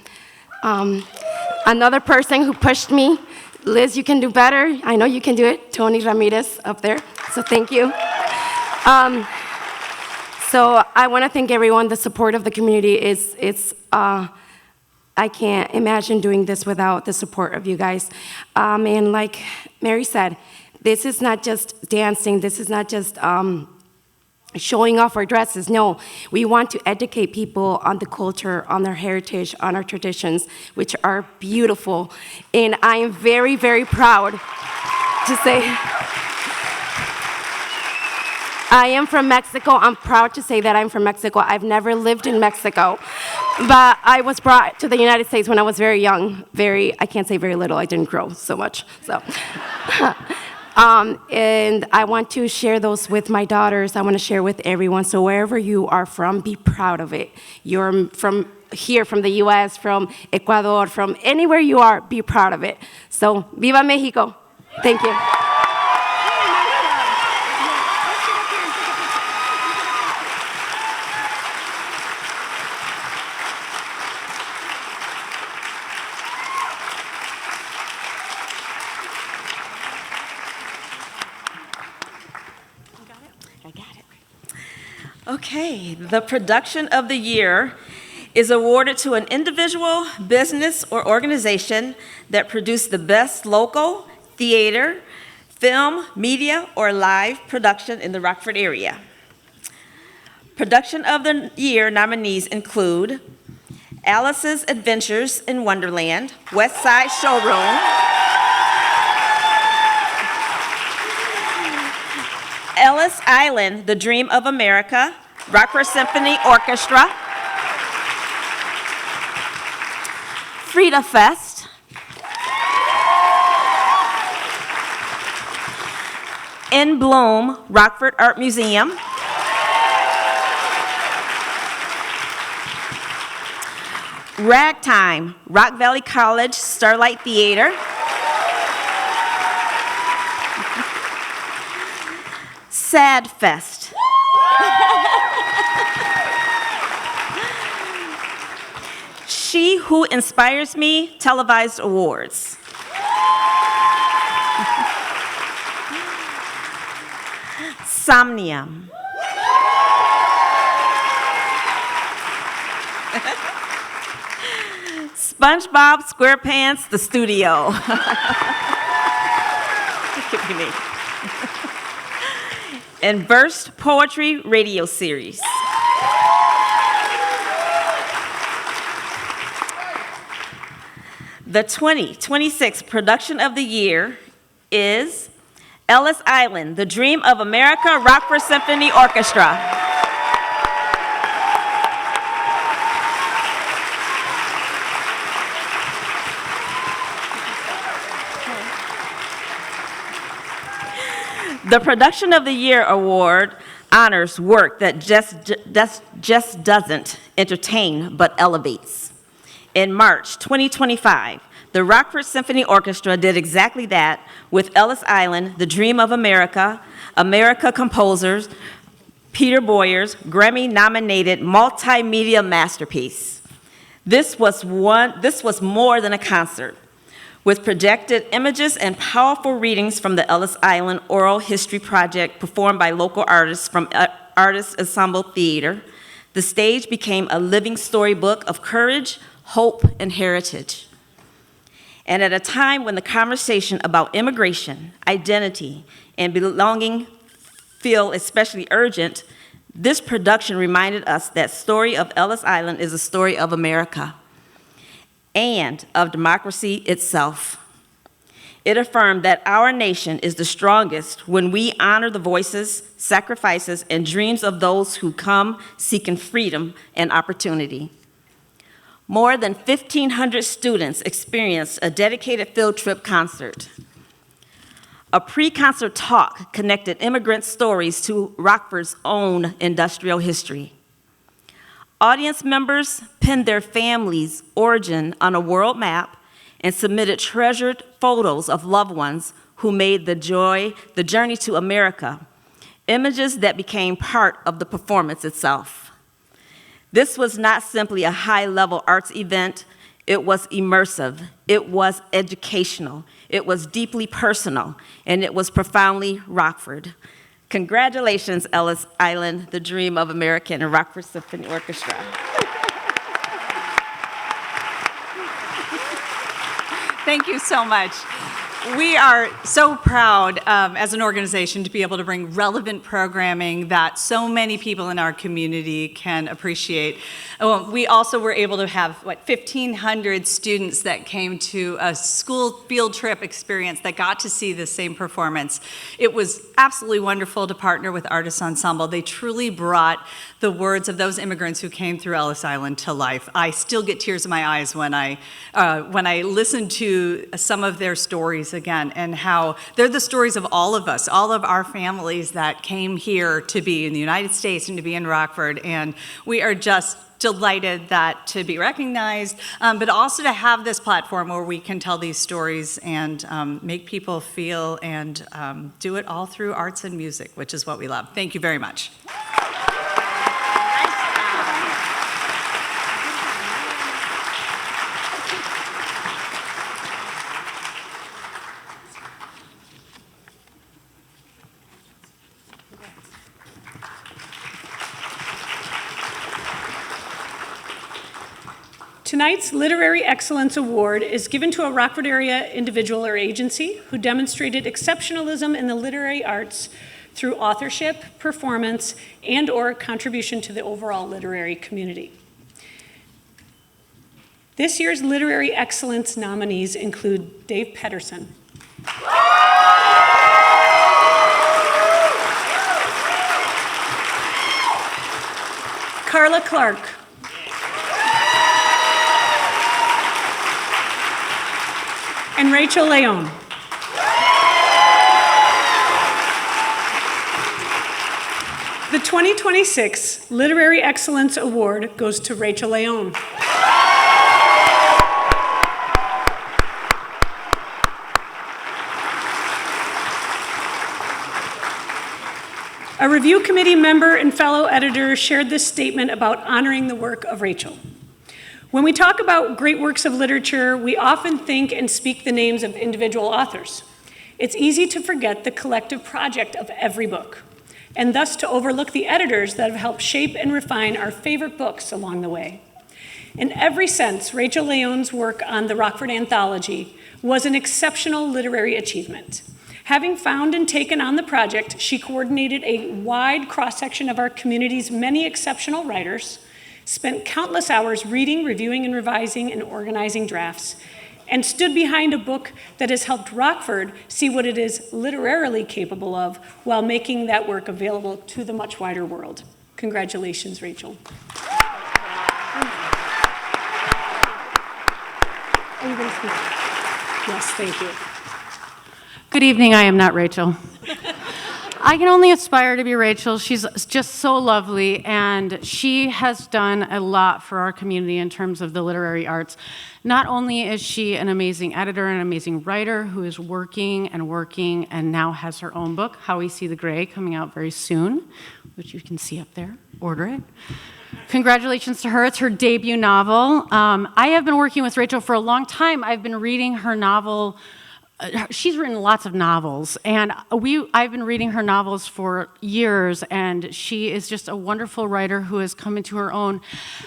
Another person who pushed me, Liz, you can do better. I know you can do it. Tony Ramirez up there, so thank you. So I want to thank everyone. The support of the community is I can't imagine doing this without the support of you guys. And like Mary said, this is not just dancing. This is not just showing off our dresses. No, we want to educate people on the culture, on their heritage, on our traditions, which are beautiful. And I am very, very proud to say, I am from Mexico. I'm proud to say that I'm from Mexico. I've never lived in Mexico, but I was brought to the United States when I was very young. I can't say very little. I didn't grow so much. So. And I want to share those with my daughters. I want to share with everyone. So wherever you are from, be proud of it. You're from here, from the U.S., from Ecuador, from anywhere you are, be proud of it. So, Viva Mexico. Thank you. Okay, the production of the year is awarded to an individual, business, or organization that produced the best local, theater, film, media, or live production in the Rockford area. Production of the year nominees include Alice's Adventures in Wonderland, West Side Showroom, Ellis Island, The Dream of America, Rockford Symphony Orchestra, Frida Fest, In Bloom, Rockford Art Museum, Ragtime, Rock Valley College Starlight Theater, Sad Fest, She Who Inspires Me Televised Awards, Somnium, SpongeBob SquarePants, The Studio. And Burst Poetry Radio Series. The 2026 production of the year is Ellis Island, The Dream of America, Rockford Symphony Orchestra. The Production of the Year Award honors work that just doesn't entertain but elevates. In March 2025, The Rockford Symphony Orchestra did exactly that with Ellis Island, The Dream of America, America composers, Peter Boyer's Grammy-nominated multimedia masterpiece. This was more than a concert. With projected images and powerful readings from the Ellis Island Oral History Project performed by local artists from Artists Ensemble Theater, the stage became a living storybook of courage, hope, and heritage. And at a time when the conversation about immigration, identity, and belonging feel especially urgent, this production reminded us that story of Ellis Island is a story of America and of democracy itself. It affirmed that our nation is the strongest when we honor the voices, sacrifices, and dreams of those who come seeking freedom and opportunity. More than 1,500 students experienced a dedicated field trip concert. A pre-concert talk connected immigrant stories to Rockford's own industrial history. Audience members pinned their family's origin on a world map and submitted treasured photos of loved ones who made the journey to America, images that became part of the performance itself. This was not simply a high-level arts event. It was immersive, it was educational, it was deeply personal, and it was profoundly Rockford. Congratulations, Ellis Island, The Dream of America, and Rockford Symphony Orchestra. Thank you so much. We are so proud as an organization to be able to bring relevant programming that so many people in our community can appreciate. We also were able to have, 1,500 students that came to a school field trip experience that got to see the same performance. It was absolutely wonderful to partner with Artists Ensemble. They truly brought the words of those immigrants who came through Ellis Island to life. I still get tears in my eyes when I listen to some of their stories again, and how they're the stories of all of us, all of our families that came here to be in the United States and to be in Rockford, and we are just delighted that to be recognized, but also to have this platform where we can tell these stories and make people feel and do it all through arts and music, which is what we love. Thank you very much. Tonight's Literary Excellence Award is given to a Rockford area individual or agency who demonstrated exceptionalism in the literary arts through authorship, performance, and/or contribution to the overall literary community. This year's Literary Excellence nominees include Dave Pedersen, Carla Clark, and Rachel Leon. The 2026 Literary Excellence Award goes to Rachel Leon. A review committee member and fellow editor shared this statement about honoring the work of Rachel. When we talk about great works of literature, we often think and speak the names of individual authors. It's easy to forget the collective project of every book, and thus to overlook the editors that have helped shape and refine our favorite books along the way. In every sense, Rachel Leon's work on the Rockford Anthology was an exceptional literary achievement. Having found and taken on the project, she coordinated a wide cross-section of our community's many exceptional writers, spent countless hours reading, reviewing, and revising and organizing drafts, and stood behind a book that has helped Rockford see what it is literarily capable of while making that work available to the much wider world. Congratulations, Rachel. Are you going to speak? Yes, thank you. Good evening, I am not Rachel. I can only aspire to be Rachel. She's just so lovely, and she has done a lot for our community in terms of the literary arts. Not only is she an amazing editor and an amazing writer who is working and now has her own book, How We See the Gray, coming out very soon, which you can see up there. Order it. Congratulations to her. It's her debut novel. I have been working with Rachel for a long time. I've been reading her novel. She's written lots of novels, and I've been reading her novels for years, and she is just a wonderful writer who has come into her own.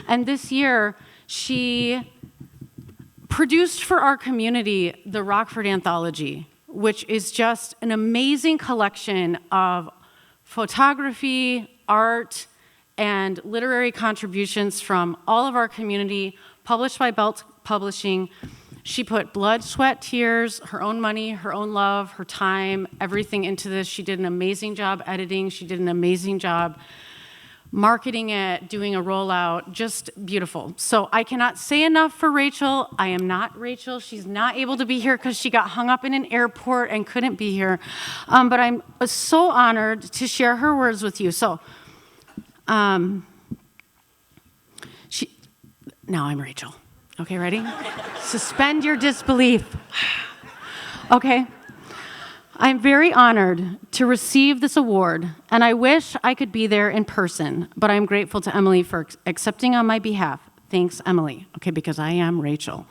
And this year, she produced for our community the Rockford Anthology, which is just an amazing collection of photography, art, and literary contributions from all of our community, published by Belt Publishing. She put blood, sweat, tears, her own money, her own love, her time, everything into this. She did an amazing job editing. She did an amazing job marketing it, doing a rollout, just beautiful. So I cannot say enough for Rachel. I am not Rachel. She's not able to be here because she got hung up in an airport and couldn't be here. But I'm so honored to share her words with you. So now I'm Rachel. Okay, ready? Suspend your disbelief. Okay. I'm very honored to receive this award, and I wish I could be there in person, but I'm grateful to Emily for accepting on my behalf. Thanks, Emily. Okay, because I am Rachel.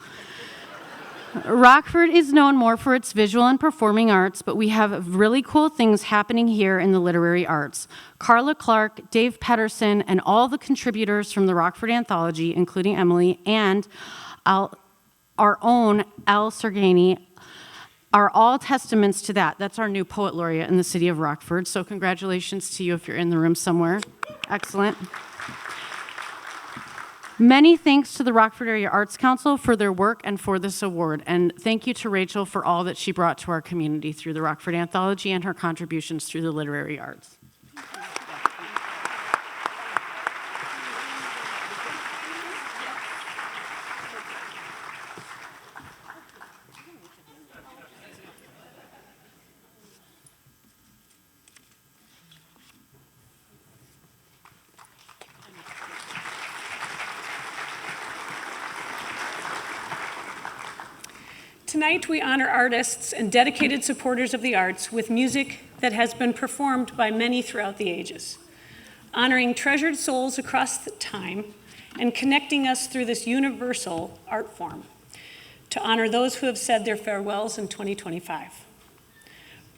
Rockford is known more for its visual and performing arts, but we have really cool things happening here in the literary arts. Carla Clark, Dave Pedersen, and all the contributors from the Rockford Anthology, including Emily, and our own Al Sergani, are all testaments to that. That's our new poet laureate in the city of Rockford. So congratulations to you if you're in the room somewhere. Excellent. Many thanks to the Rockford Area Arts Council for their work and for this award. And thank you to Rachel for all that she brought to our community through the Rockford Anthology and her contributions through the literary arts. Tonight, we honor artists and dedicated supporters of the arts with music that has been performed by many throughout the ages, honoring treasured souls across the time and connecting us through this universal art form to honor those who have said their farewells in 2025.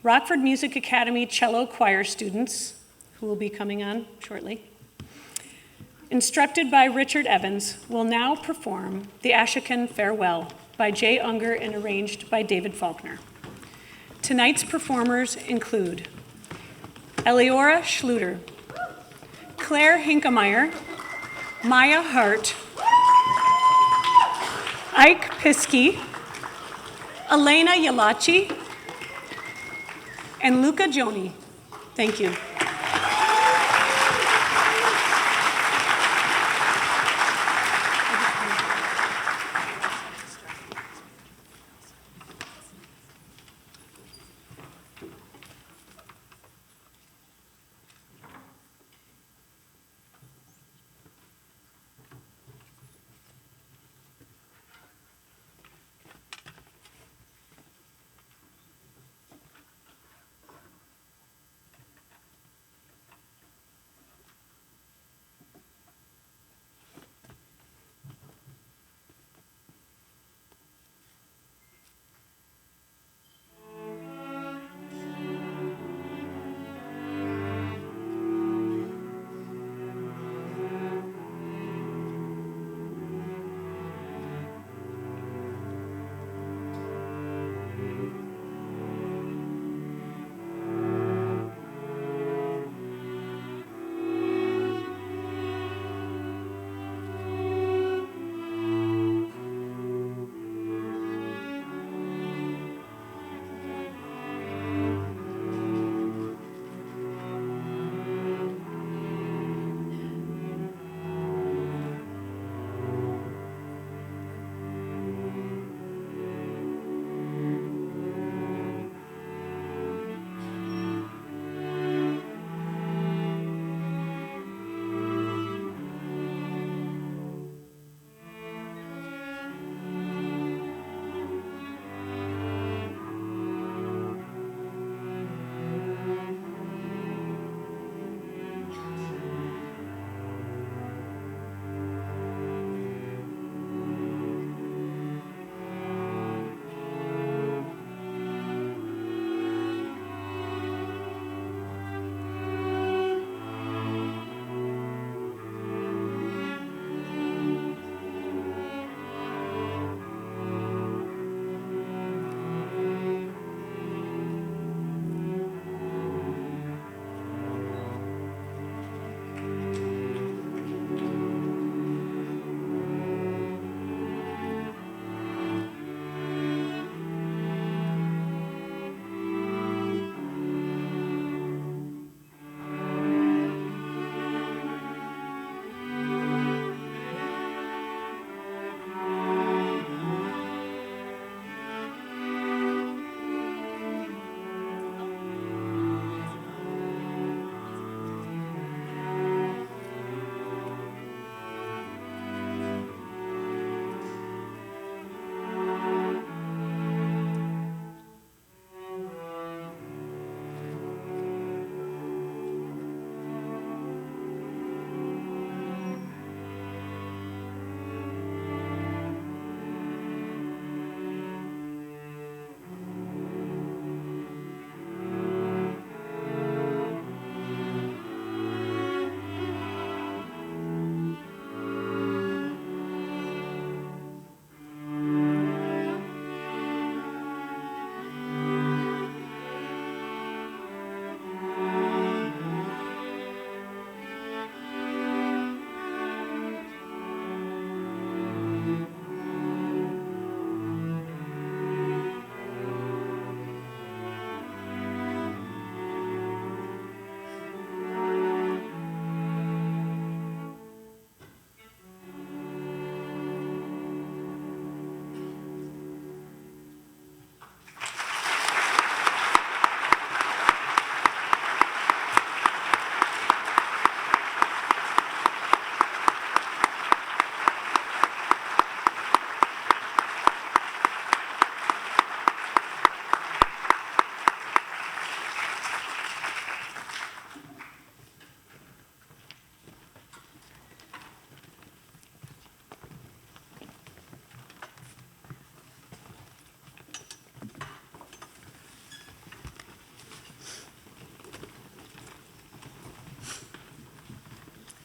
Rockford Music Academy cello choir students, who will be coming on shortly, instructed by Richard Evans, will now perform the Ashokan Farewell by Jay Unger and arranged by David Faulkner. Tonight's performers include Eliora Schluter, Claire Hinkemeyer, Maya Hart, Ike Piskey, Elena Yalachi, and Luca Joni. Thank you.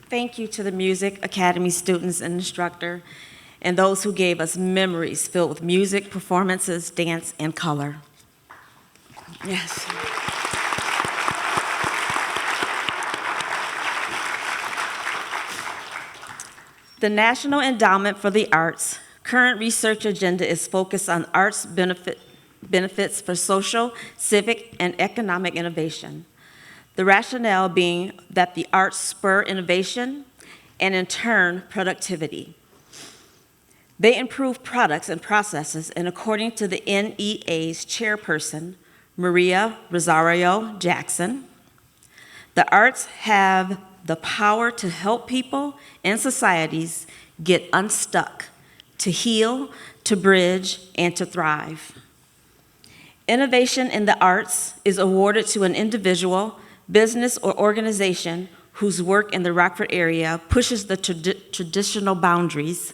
Thank you to the Music Academy students and instructor, and those who gave us memories filled with music, performances, dance, and color. Yes. The National Endowment for the Arts current research agenda is focused on arts benefits for social, civic, and economic innovation. The rationale being that the arts spur innovation and, in turn, productivity. They improve products and processes, and according to the NEA's chairperson, Maria Rosario Jackson, the arts have the power to help people and societies get unstuck, to heal, to bridge, and to thrive. Innovation in the arts is awarded to an individual, business, or organization whose work in the Rockford area pushes the traditional boundaries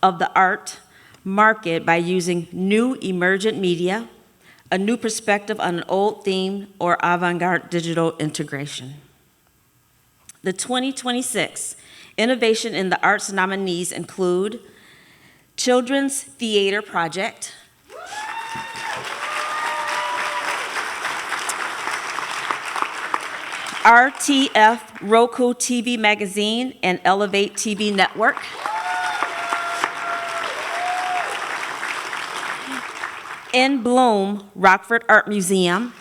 of the art market by using new emergent media, a new perspective on an old theme, or avant-garde digital integration. The 2026 Innovation in the Arts nominees include Children's Theater Project, RTF Roku TV Magazine and Elevate TV Network, In Bloom Rockford Art Museum,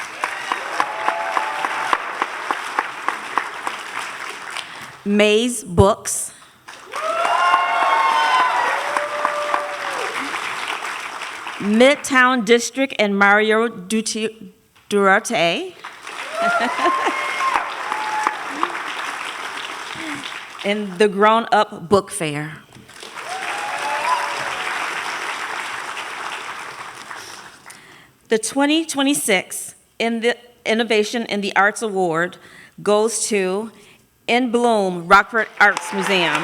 Maze Books, Midtown District and Mario Duarte, and the Grown Up Book Fair. The 2026 Innovation in the Arts Award goes to In Bloom Rockford Arts Museum.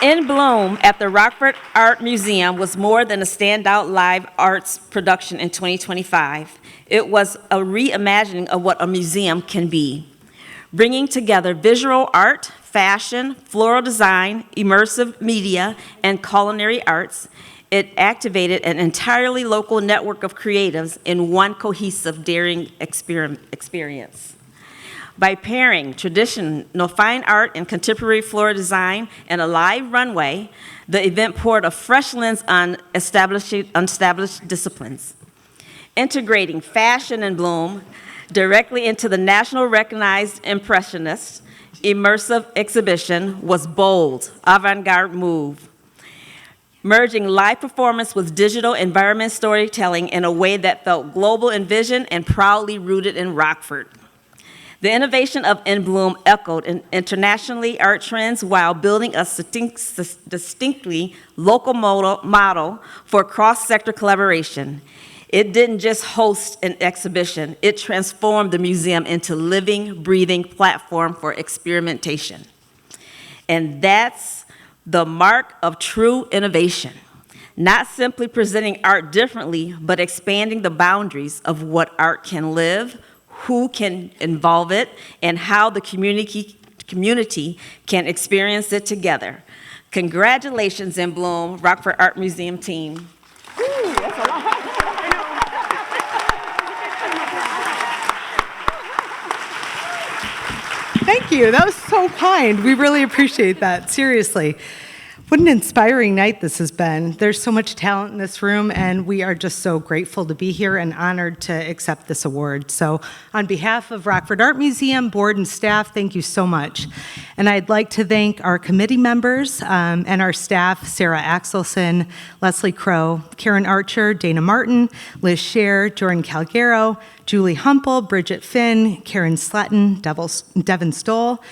In Bloom at the Rockford Art Museum was more than a standout live arts production in 2025. It was a reimagining of what a museum can be, bringing together visual art, fashion, floral design, immersive media, and culinary arts. It activated an entirely local network of creatives in one cohesive, daring experience. By pairing traditional fine art and contemporary floral design and a live runway, the event poured a fresh lens on established disciplines. Integrating fashion and bloom directly into the national recognized Impressionist immersive exhibition was bold, avant-garde move, merging live performance with digital environment storytelling in a way that felt global in vision and proudly rooted in Rockford. The innovation of In Bloom echoed internationally art trends while building a distinctly local model for cross-sector collaboration. It didn't just host an exhibition, it transformed the museum into a living, breathing platform for experimentation. And that's the mark of true innovation. Not simply presenting art differently, but expanding the boundaries of what art can live, who can involve it, and how the community can experience it together. Congratulations, In Bloom, Rockford Art Museum team. Ooh, that's a lot. Thank you. That was so kind. We really appreciate that. Seriously. What an inspiring night this has been. There's so much talent in this room, and we are just so grateful to be here and honored to accept this award. So on behalf of Rockford Art Museum, board and staff, thank you so much. And I'd like to thank our committee members and our staff, Sarah Axelson, Leslie Crow, Karen Archer, Dana Martin, Liz Scher, Jordan Calgaro, Julie Humple, Bridget Finn, Karen Slatton, Devin Stoll.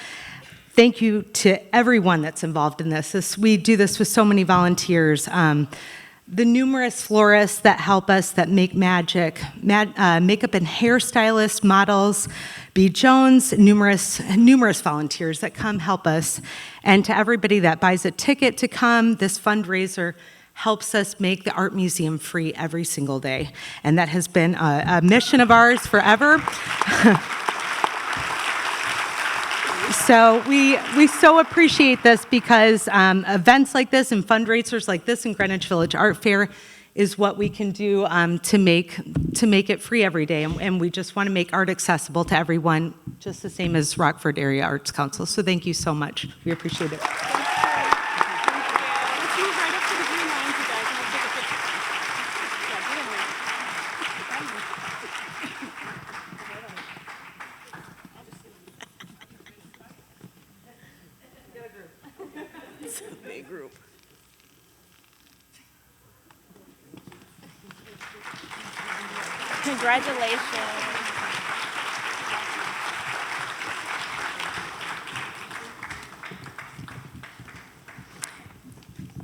Thank you to everyone that's involved in this. We do this with so many volunteers. The numerous florists that help us, that make magic, makeup and hairstylists, models, B. Jones, numerous volunteers that come help us. And to everybody that buys a ticket to come, this fundraiser helps us make the Art Museum free every single day. And that has been a mission of ours forever. So we so appreciate this because events like this and fundraisers like this in Greenwich Village Art Fair is what we can do to make it free every day. And we just want to make art accessible to everyone, just the same as Rockford Area Arts Council. So thank you so much. We appreciate it. It's a big group. Congratulations.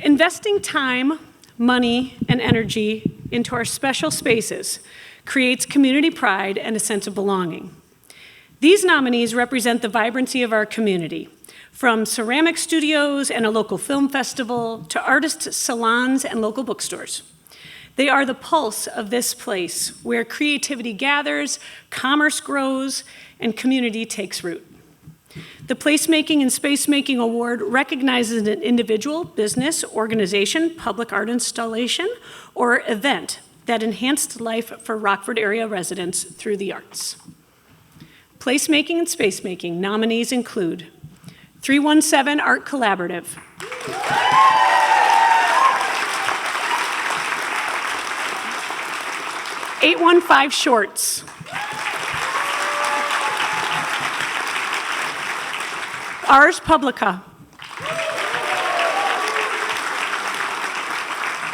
Investing time, money, and energy into our special spaces creates community pride and a sense of belonging. These nominees represent the vibrancy of our community, from ceramic studios and a local film festival to artist salons and local bookstores. They are the pulse of this place where creativity gathers, commerce grows, and community takes root. The Placemaking and Spacemaking Award recognizes an individual, business, organization, public art installation, or event that enhanced life for Rockford area residents through the arts. Placemaking and Spacemaking nominees include 317 Art Collaborative, "815 Shorts, Ars Publica,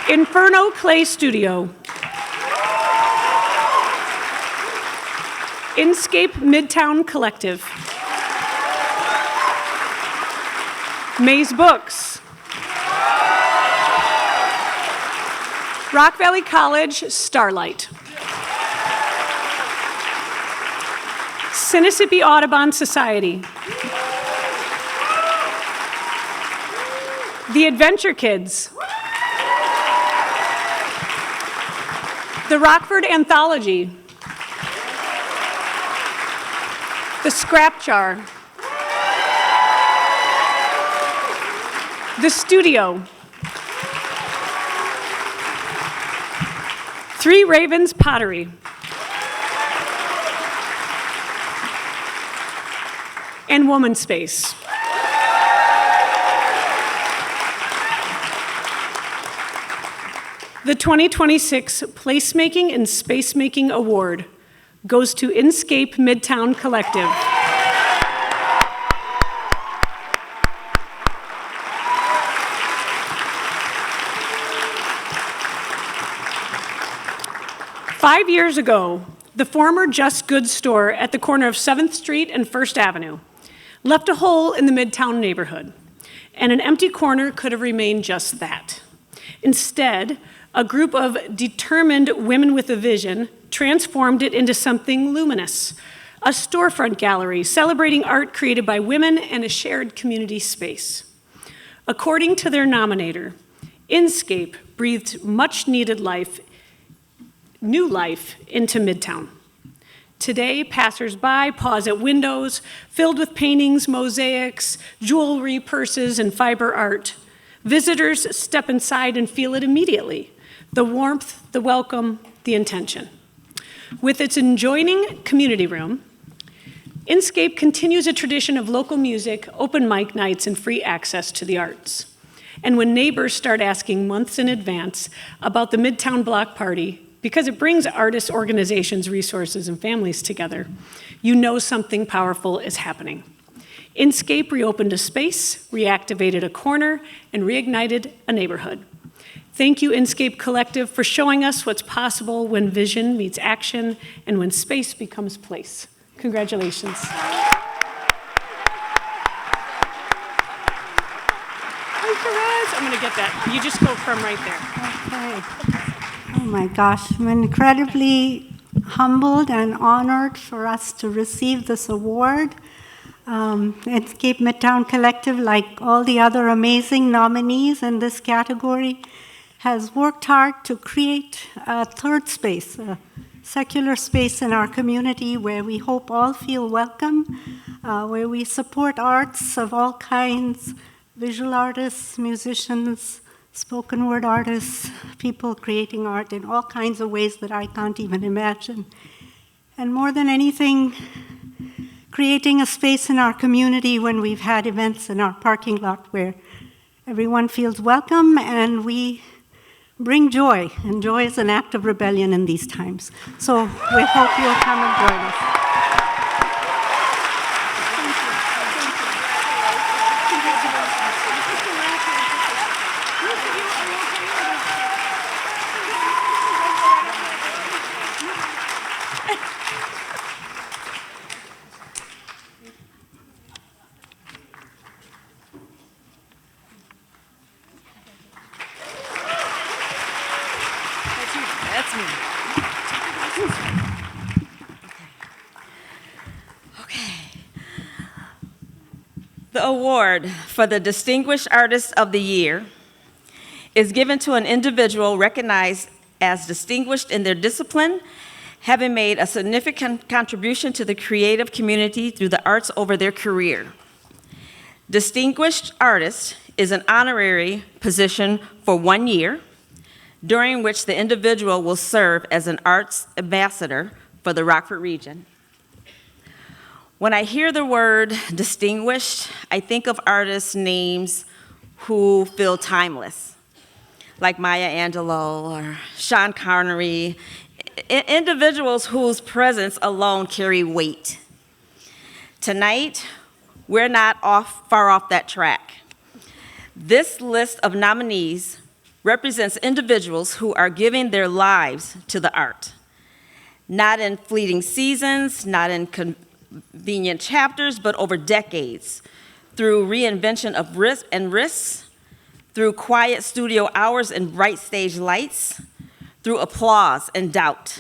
Inferno Clay Studio, Inscape Midtown Collective, Maze Books, Rock Valley College Starlight, Sinisippi Audubon Society, The Adventure Kids, The Rockford Anthology, The Scrap Jar, The Studio, Three Ravens Pottery, and Woman Space. The 2026 Placemaking and Spacemaking Award goes to Inscape Midtown Collective. Five years ago, the former Just Goods store at the corner of 7th Street and 1st Avenue left a hole in the Midtown neighborhood, and an empty corner could have remained just that. Instead, a group of determined women with a vision transformed it into something luminous, a storefront gallery celebrating art created by women and a shared community space. According to their nominator, Inscape breathed much-needed life, new life into Midtown. Today, passersby pause at windows filled with paintings, mosaics, jewelry, purses, and fiber art. Visitors step inside and feel it immediately: the warmth, the welcome, the intention. With its adjoining community room, Inscape continues a tradition of local music, open mic nights, and free access to the arts. And when neighbors start asking months in advance about the Midtown Block Party, because it brings artists, organizations, resources, and families together, you know something powerful is happening. Inscape reopened a space, reactivated a corner, and reignited a neighborhood. Thank you, Inscape Collective, for showing us what's possible when vision meets action and when space becomes place. Congratulations. Hi, Perez. I'm going to get that. You just go from right there. Okay. Oh my gosh, I'm incredibly humbled and honored for us to receive this award. Inscape Midtown Collective, like all the other amazing nominees in this category, has worked hard to create a third space, a secular space in our community where we hope all feel welcome, where we support arts of all kinds, visual artists, musicians, spoken word artists, people creating art in all kinds of ways that I can't even imagine. And more than anything, creating a space in our community when we've had events in our parking lot where everyone feels welcome and we bring joy, and joy is an act of rebellion in these times. So we hope you'll come and join us. That's me. Okay. The award for the Distinguished Artist of the Year is given to an individual recognized as distinguished in their discipline, having made a significant contribution to the creative community through the arts over their career. Distinguished Artist is an honorary position for 1 year, during which the individual will serve as an arts ambassador for the Rockford region. When I hear the word distinguished, I think of artists' names who feel timeless, like Maya Angelou or Sean Connery, individuals whose presence alone carry weight. Tonight, we're not far off that track. This list of nominees represents individuals who are giving their lives to the art, not in fleeting seasons, not in convenient chapters, but over decades, through reinvention of risks, through quiet studio hours and bright stage lights, through applause and doubt.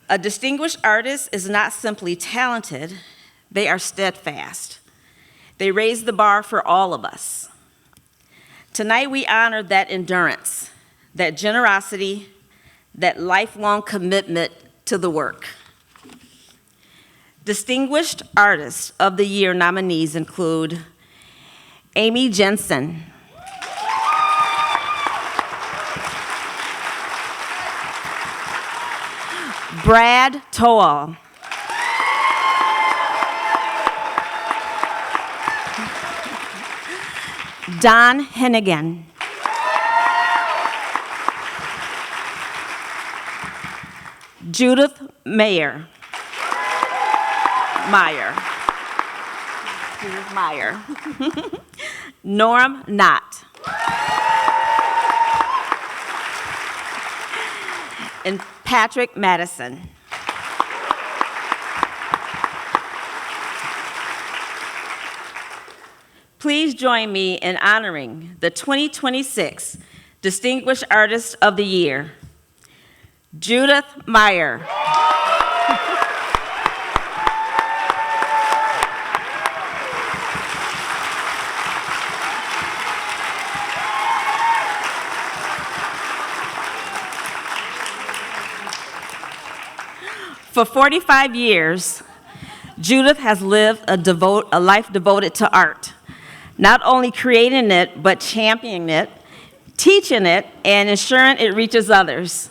A distinguished artist is not simply talented, they are steadfast. They raise the bar for all of us. Tonight we honor that endurance, that generosity, that lifelong commitment to the work. Distinguished Artist of the Year nominees include Amy Jensen, Brad Toal, Don Hennigan, Judith Meyer, Norm Knott, and Patrick Madison. Please join me in honoring the 2026 Distinguished Artist of the Year, Judith Meyer. For 45 years, Judith has lived a life devoted to art, not only creating it, but championing it, teaching it, and ensuring it reaches others.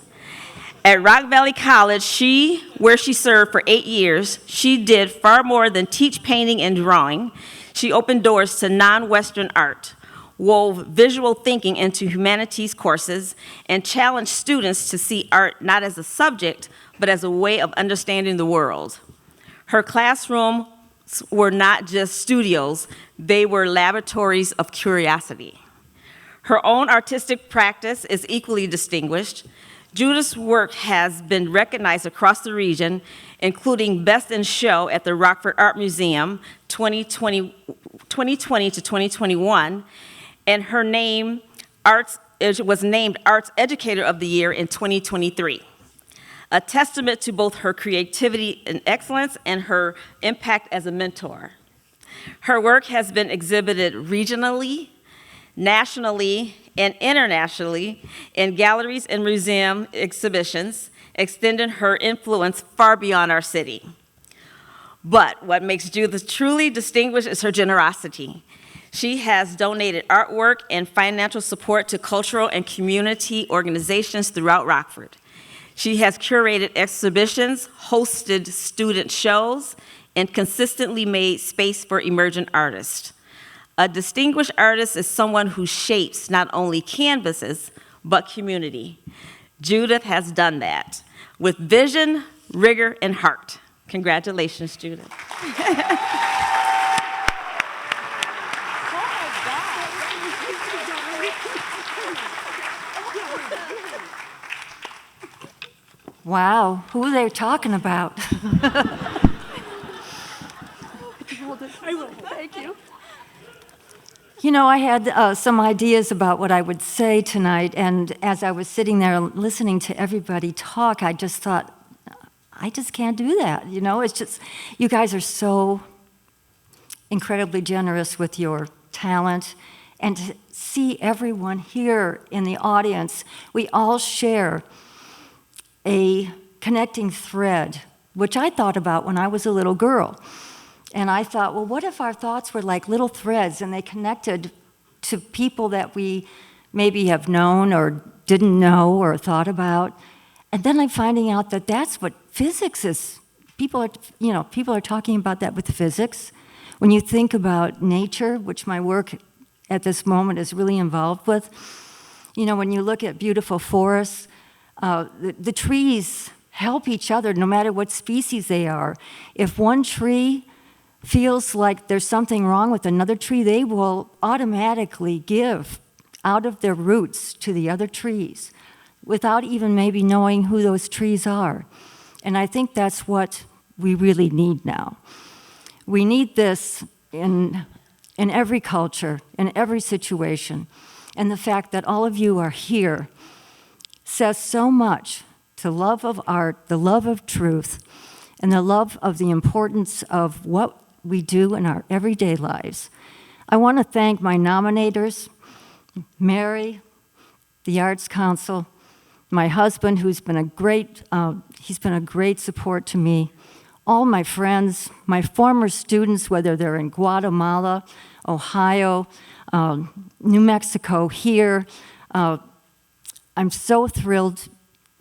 At Rock Valley College, where she served for 8 years, she did far more than teach painting and drawing. She opened doors to non-Western art, wove visual thinking into humanities courses, and challenged students to see art not as a subject, but as a way of understanding the world. Her classrooms were not just studios, they were laboratories of curiosity. Her own artistic practice is equally distinguished. Judith's work has been recognized across the region, including Best in Show at the Rockford Art Museum 2020 to 2021, and her name was named Arts Educator of the Year in 2023. A testament to both her creativity and excellence and her impact as a mentor. Her work has been exhibited regionally, nationally, and internationally in galleries and museum exhibitions, extending her influence far beyond our city. But what makes Judith truly distinguished is her generosity. She has donated artwork and financial support to cultural and community organizations throughout Rockford. She has curated exhibitions, hosted student shows, and consistently made space for emerging artists. A distinguished artist is someone who shapes not only canvases, but community. Judith has done that with vision, rigor, and heart. Congratulations, Judith. Wow, who are they talking about? I will. Thank you. You know, I had some ideas about what I would say tonight, and as I was sitting there listening to everybody talk, I just thought, I just can't do that. You know, it's just, you guys are so incredibly generous with your talent, and to see everyone here in the audience, we all share a connecting thread, which I thought about when I was a little girl. And I thought, well, what if our thoughts were like little threads and they connected to people that we maybe have known or didn't know or thought about? And then I'm finding out that that's what physics is. People are talking about that with physics. When you think about nature, which my work at this moment is really involved with, you know, when you look at beautiful forests, the trees help each other no matter what species they are. If one tree feels like there's something wrong with another tree, they will automatically give out of their roots to the other trees without even maybe knowing who those trees are. And I think that's what we really need now. We need this in every culture, in every situation. And the fact that all of you are here says so much to love of art, the love of truth, and the love of the importance of what we do in our everyday lives. I want to thank my nominators, Mary, the Arts Council, my husband, who's been a great support to me, all my friends, my former students, whether they're in Guatemala, Ohio, New Mexico, here. I'm so thrilled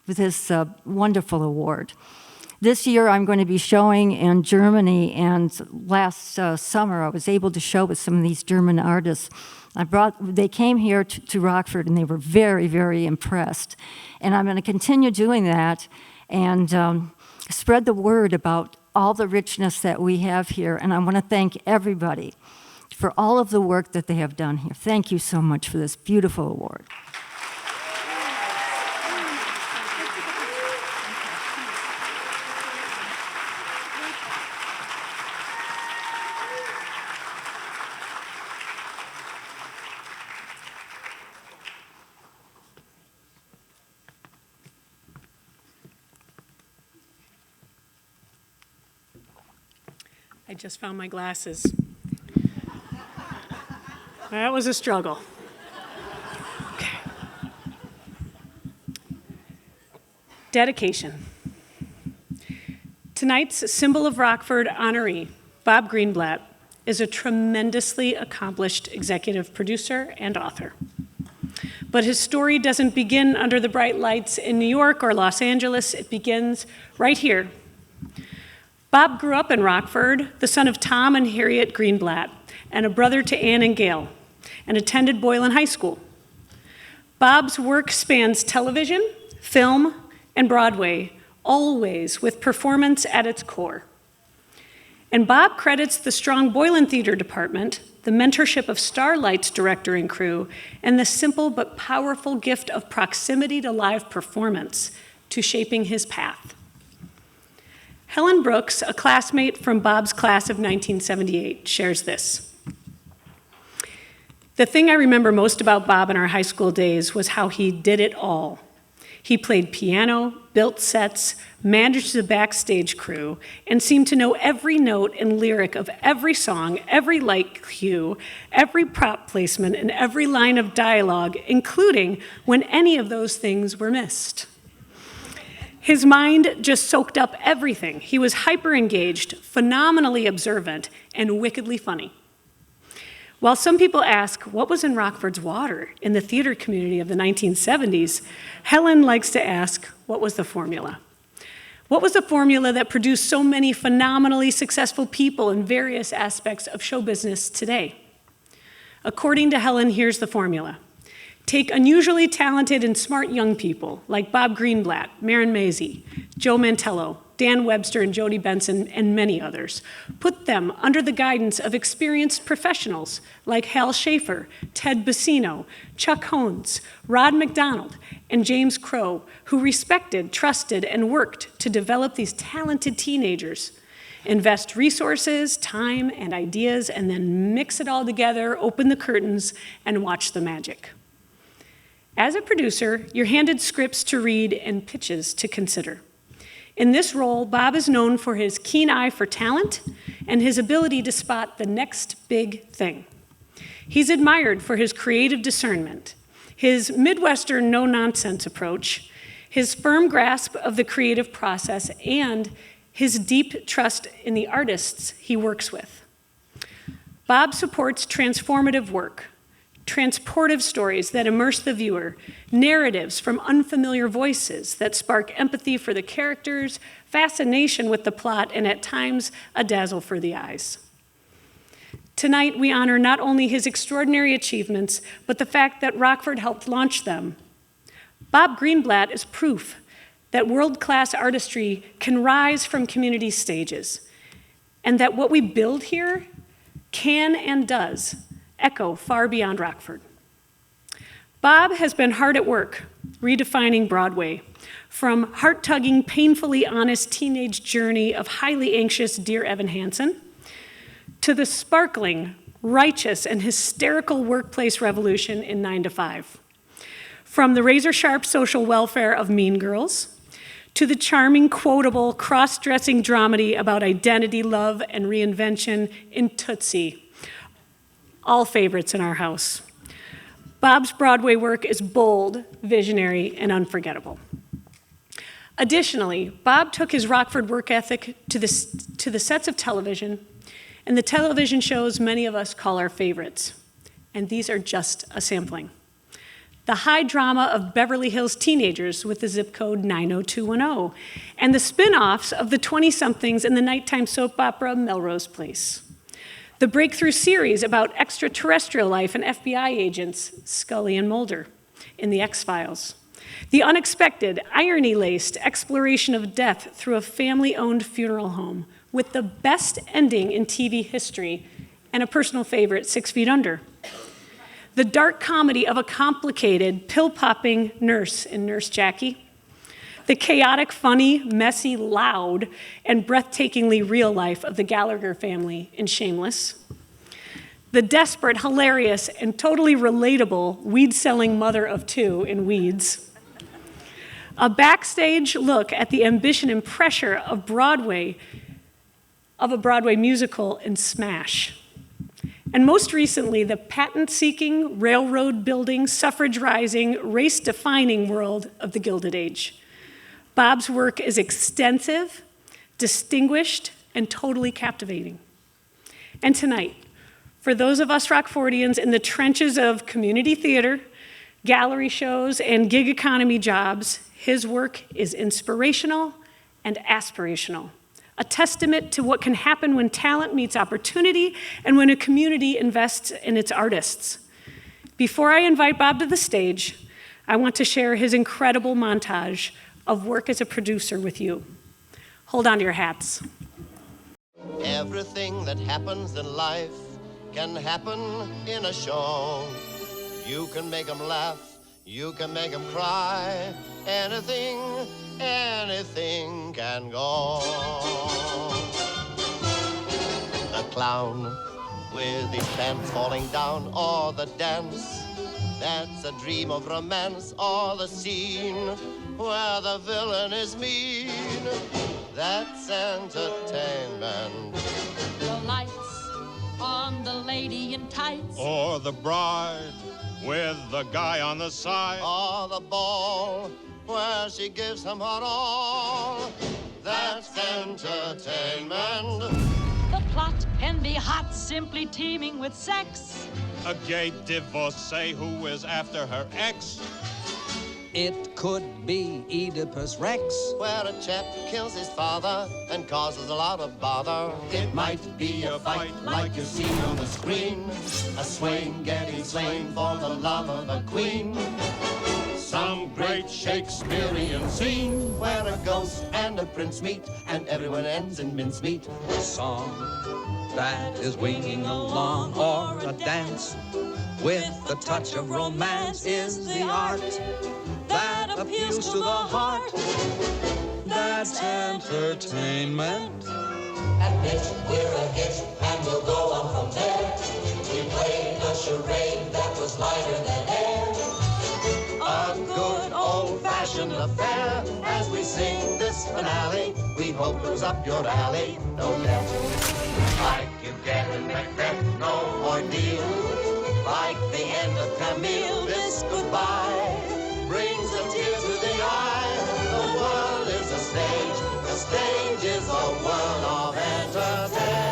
with this wonderful award. This year I'm going to be showing in Germany, and last summer I was able to show with some of these German artists. They came here to Rockford and they were very, very impressed. And I'm going to continue doing that and spread the word about all the richness that we have here. And I want to thank everybody for all of the work that they have done here. Thank you so much for this beautiful award. I just found my glasses. That was a struggle. Okay. Dedication. Tonight's Symbol of Rockford honoree, Bob Greenblatt, is a tremendously accomplished executive producer and author. But his story doesn't begin under the bright lights in New York or Los Angeles. It begins right here. Bob grew up in Rockford, the son of Tom and Harriet Greenblatt, and a brother to Ann and Gail, and attended Boylan High School. Bob's work spans television, film, and Broadway, always with performance at its core. And Bob credits the strong Boylan Theater Department, the mentorship of Starlight's director and crew, and the simple but powerful gift of proximity to live performance to shaping his path. Helen Brooks, a classmate from Bob's class of 1978, shares this. The thing I remember most about Bob in our high school days was how he did it all. He played piano, built sets, managed the backstage crew, and seemed to know every note and lyric of every song, every light cue, every prop placement, and every line of dialogue, including when any of those things were missed. His mind just soaked up everything. He was hyper-engaged, phenomenally observant, and wickedly funny. While some people ask, what was in Rockford's water in the theater community of the 1970s, Helen likes to ask, what was the formula? What was the formula that produced so many phenomenally successful people in various aspects of show business today? According to Helen, here's the formula. Take unusually talented and smart young people like Bob Greenblatt, Maren Mazey, Joe Mantello, Dan Webster and Jody Benson, and many others. Put them under the guidance of experienced professionals like Hal Schaefer, Ted Bassino, Chuck Hones, Rod McDonald, and James Crow, who respected, trusted, and worked to develop these talented teenagers. Invest resources, time, and ideas, and then mix it all together, open the curtains, and watch the magic. As a producer, you're handed scripts to read and pitches to consider. In this role, Bob is known for his keen eye for talent and his ability to spot the next big thing. He's admired for his creative discernment, his Midwestern no-nonsense approach, his firm grasp of the creative process, and his deep trust in the artists he works with. Bob supports transformative work, transportive stories that immerse the viewer, narratives from unfamiliar voices that spark empathy for the characters, fascination with the plot, and at times, a dazzle for the eyes. Tonight, we honor not only his extraordinary achievements, but the fact that Rockford helped launch them. Bob Greenblatt is proof that world-class artistry can rise from community stages, and that what we build here can and does echo far beyond Rockford. Bob has been hard at work redefining Broadway, from heart-tugging, painfully honest teenage journey of highly anxious Dear Evan Hansen, to the sparkling, righteous, and hysterical workplace revolution in 9 to 5. From the razor-sharp social welfare of Mean Girls, to the charming, quotable, cross-dressing dramedy about identity, love, and reinvention in Tootsie, all favorites in our house. Bob's Broadway work is bold, visionary, and unforgettable. Additionally, Bob took his Rockford work ethic to the sets of television and the television shows many of us call our favorites. And these are just a sampling. The high drama of Beverly Hills Teenagers with the zip code 90210, and the spin-offs of the 20-somethings in the nighttime soap opera Melrose Place. The breakthrough series about extraterrestrial life and FBI agents, Scully and Mulder, in The X-Files. The unexpected, irony-laced exploration of death through a family-owned funeral home with the best ending in TV history and a personal favorite, 6 Feet Under. The dark comedy of a complicated, pill-popping nurse in Nurse Jackie. The chaotic, funny, messy, loud, and breathtakingly real life of the Gallagher family in Shameless. The desperate, hilarious, and totally relatable weed-selling mother of 2 in Weeds. A backstage look at the ambition and pressure of a Broadway musical in Smash. And most recently, the patent-seeking, railroad-building, suffrage-rising, race-defining world of the Gilded Age. Bob's work is extensive, distinguished, and totally captivating. And tonight, for those of us Rockfordians in the trenches of community theater, gallery shows, and gig economy jobs, his work is inspirational and aspirational, a testament to what can happen when talent meets opportunity and when a community invests in its artists. Before I invite Bob to the stage, I want to share his incredible montage of work as a producer with you. Hold on to your hats. Everything that happens in life can happen in a show. You can make them laugh, you can make them cry. Anything can go. The clown with his pants falling down, or the dance That's a dream of romance or the scene where the villain is mean. That's entertainment. The lights on the lady in tights. Or the bride with the guy on the side. Or the ball where she gives him her all. That's entertainment. The plot can be hot, simply teeming with sex. A gay divorcee who is after her ex. It could be Oedipus Rex, where a chap kills his father and causes a lot of bother. It might be a fight like you see on the screen, a swain getting slain for the love of a queen. Some great Shakespearean scene where a ghost and a prince meet and everyone ends in mincemeat. a song that is winging along, or a dance with a touch of romance is the art that appeals to the heart. That's entertainment. Admit we're a hit and we'll go on from there. We played a charade that was lighter than air. A good old-fashioned affair as we sing this finale. We hope it was up your alley. No doubt. Like you get in Macbeth, no ordeal. Like the end of Camille, this goodbye brings a tear to the eye. The world is a stage. The stage is a world of entertainment.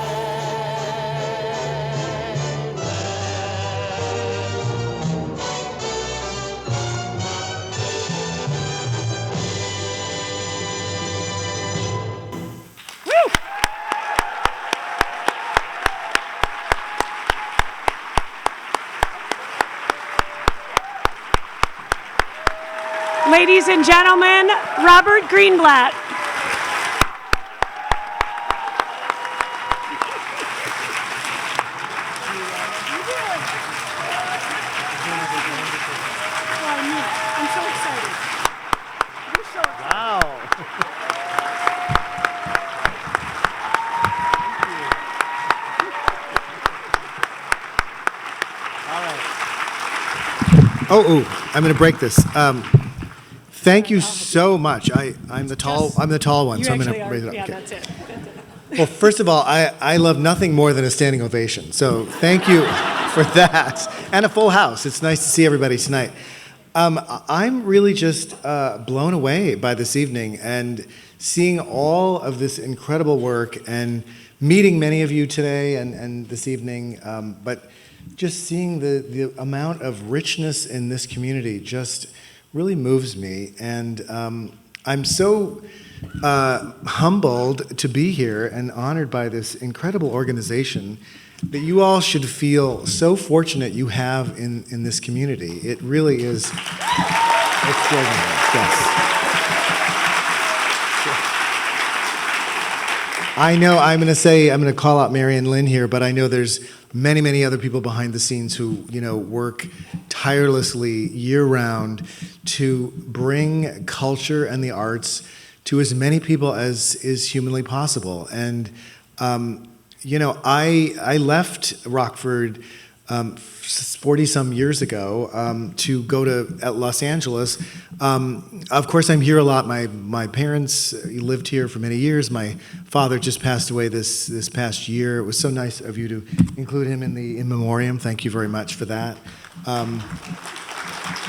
Ladies and gentlemen, Robert Greenblatt. I'm so excited. You're so excited. Wow. I'm going to break this. Thank you so much. I'm the tall one, You so I'm going actually to are. raise it up. Yeah, Okay. that's it. Well, first of all, I love nothing more than a standing ovation. So thank you for that. And a full house. It's nice to see everybody tonight. I'm really just blown away by this evening and seeing all of this incredible work and meeting many of you today and this evening. But just seeing the amount of richness in this community just really moves me. And I'm so humbled to be here and honored by this incredible organization that you all should feel so fortunate you have in this community. It really is extraordinary. Yes. I know I'm going to call out Mary and Lynn here, but I know there's many, many other people behind the scenes who, work tirelessly year-round to bring culture and the arts to as many people as is humanly possible. And, I left Rockford 40-some years ago to go to Los Angeles. Of course, I'm here a lot. My parents lived here for many years. My father just passed away this past year. It was so nice of you to include him in the in memoriam. Thank you very much for that.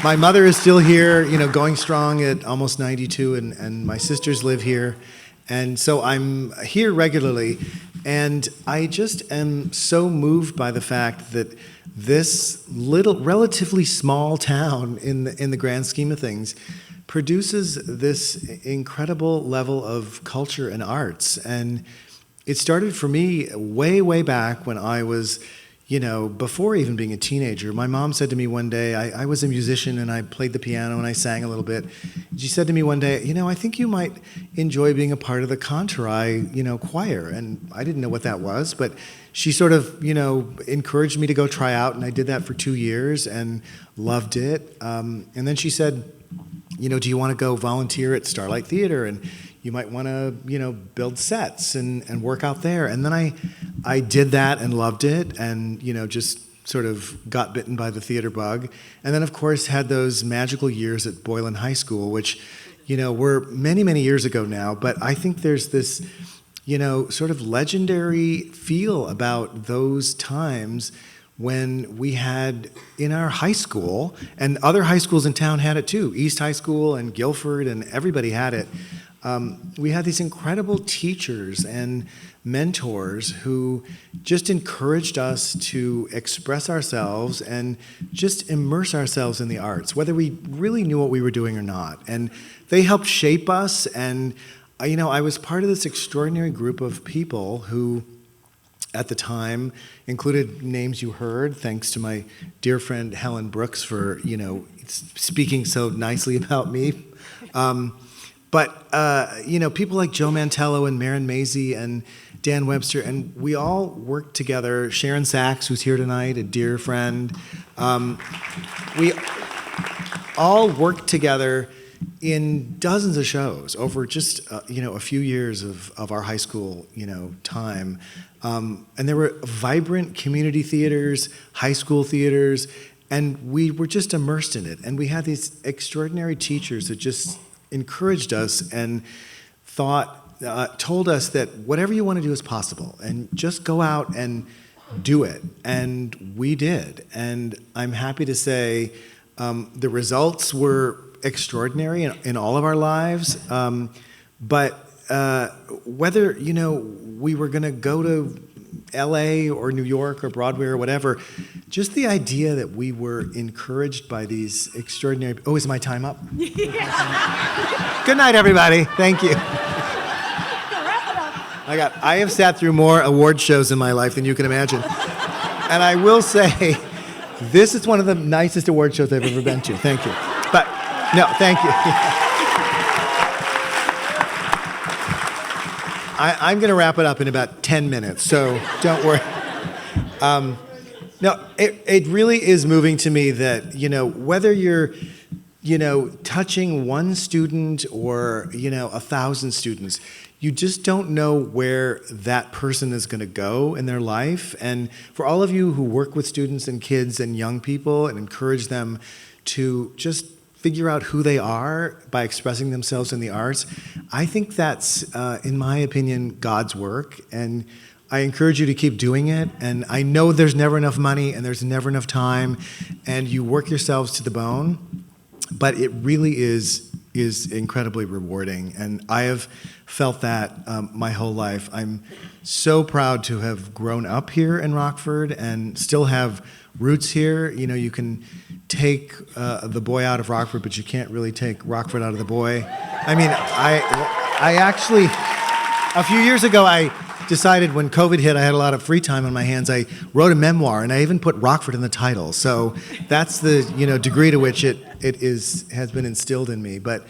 My mother is still here, going strong at almost 92, and my sisters live here. And so I'm here regularly, and I just am so moved by the fact that this little, relatively small town in the grand scheme of things produces this incredible level of culture and arts. And it started for me way, way back when I was, before even being a teenager. My mom said to me one day, I was a musician and I played the piano and I sang a little bit. She said to me one day, I think you might enjoy being a part of the Contouri, choir. And I didn't know what that was, but she sort of, encouraged me to go try out, and I did that for 2 years and loved it. And then she said, do you want to go volunteer at Starlight Theater? And you might want to, build sets and work out there. And then I did that and loved it, and, just sort of got bitten by the theater bug. And then, of course, had those magical years at Boylan High School, which, were many, many years ago now. But I think there's this, sort of legendary feel about those times when we had in our high school, and other high schools in town had it too, East High School and Guilford, and everybody had it. We had these incredible teachers and mentors who just encouraged us to express ourselves and just immerse ourselves in the arts, whether we really knew what we were doing or not. And they helped shape us, and I was part of this extraordinary group of people who, at the time, included names you heard, thanks to my dear friend Helen Brooks for, speaking so nicely about me. But people like Joe Mantello and Maren Maisie and Dan Webster, and we all worked together. Sharon Sachs, who's here tonight, a dear friend. We all worked together in dozens of shows over just a few years of our high school time. And there were vibrant community theaters, high school theaters, and we were just immersed in it. And we had these extraordinary teachers that just encouraged us and told us that whatever you want to do is possible, and just go out and do it. And we did. And I'm happy to say the results were extraordinary in all of our lives. But whether, we were going to go to LA or New York or Broadway or whatever, just the idea that we were encouraged by these extraordinary... Oh, is my time up? Good night, everybody. Thank you. I have sat through more award shows in my life than you can imagine. And I will say, this is one of the nicest award shows I've ever been to. Thank you. But, no, thank you. I'm going to wrap it up in about 10 minutes, so don't worry. No, it really is moving to me that, whether you're, touching one student or, 1,000 students, you just don't know where that person is going to go in their life. And for all of you who work with students and kids and young people and encourage them to just figure out who they are by expressing themselves in the arts, I think that's, in my opinion, God's work. And I encourage you to keep doing it. And I know there's never enough money and there's never enough time, and you work yourselves to the bone, but it really is incredibly rewarding. And I have felt that my whole life. I'm so proud to have grown up here in Rockford and still have roots here. You can take the boy out of Rockford, but you can't really take Rockford out of the boy. I mean, I actually, a few years ago, I decided when COVID hit, I had a lot of free time on my hands. I wrote a memoir, and I even put Rockford in the title. So that's the degree to which it has been instilled in me. But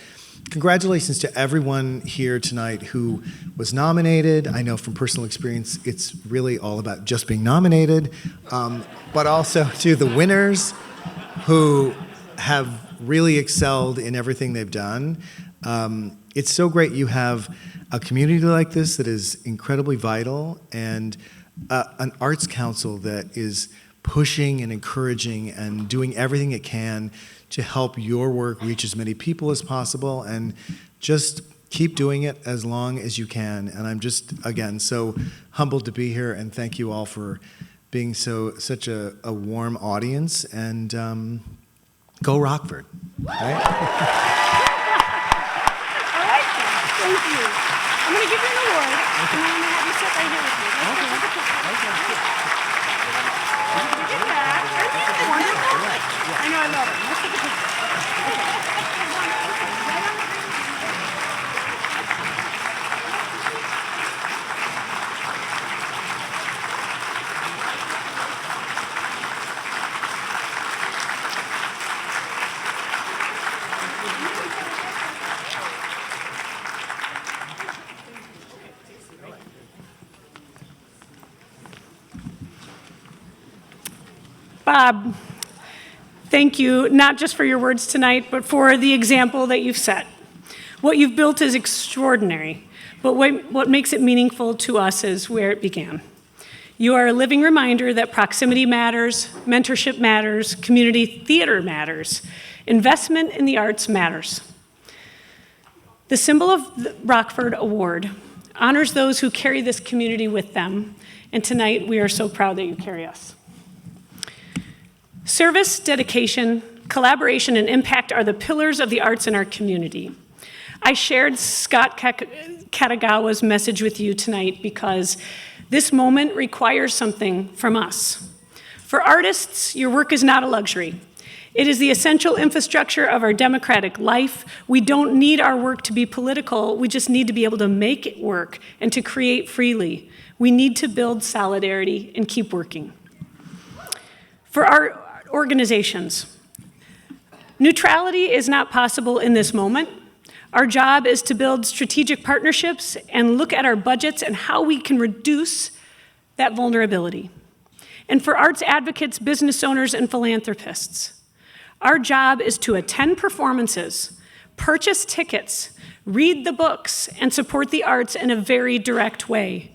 congratulations to everyone here tonight who was nominated. I know from personal experience, it's really all about just being nominated, but also to the winners who have really excelled in everything they've done. It's so great you have a community like this that is incredibly vital, and an arts council that is pushing and encouraging and doing everything it can to help your work reach as many people as possible, and just keep doing it as long as you can. And I'm just, again, so humbled to be here, and thank you all for being such a warm audience, and go Rockford. Right? All right, thank you. I'm going to give you an award, and I'm going to have you sit right here with me. I know, I love it. Let's take a picture. Bob, thank you, not just for your words tonight, but for the example that you've set. What you've built is extraordinary, but what makes it meaningful to us is where it began. You are a living reminder that proximity matters, mentorship matters, community theater matters. Investment in the arts matters. The symbol of the Rockford Award honors those who carry this community with them, and tonight we are so proud that you carry us. Service, dedication, collaboration, and impact are the pillars of the arts in our community. I shared Scott Katagawa's message with you tonight because this moment requires something from us. For artists, your work is not a luxury. It is the essential infrastructure of our democratic life. We don't need our work to be political. We just need to be able to make it work and to create freely. We need to build solidarity and keep working. For our organizations, neutrality is not possible in this moment. Our job is to build strategic partnerships and look at our budgets and how we can reduce that vulnerability. And for arts advocates, business owners, and philanthropists, our job is to attend performances, purchase tickets, read the books, and support the arts in a very direct way.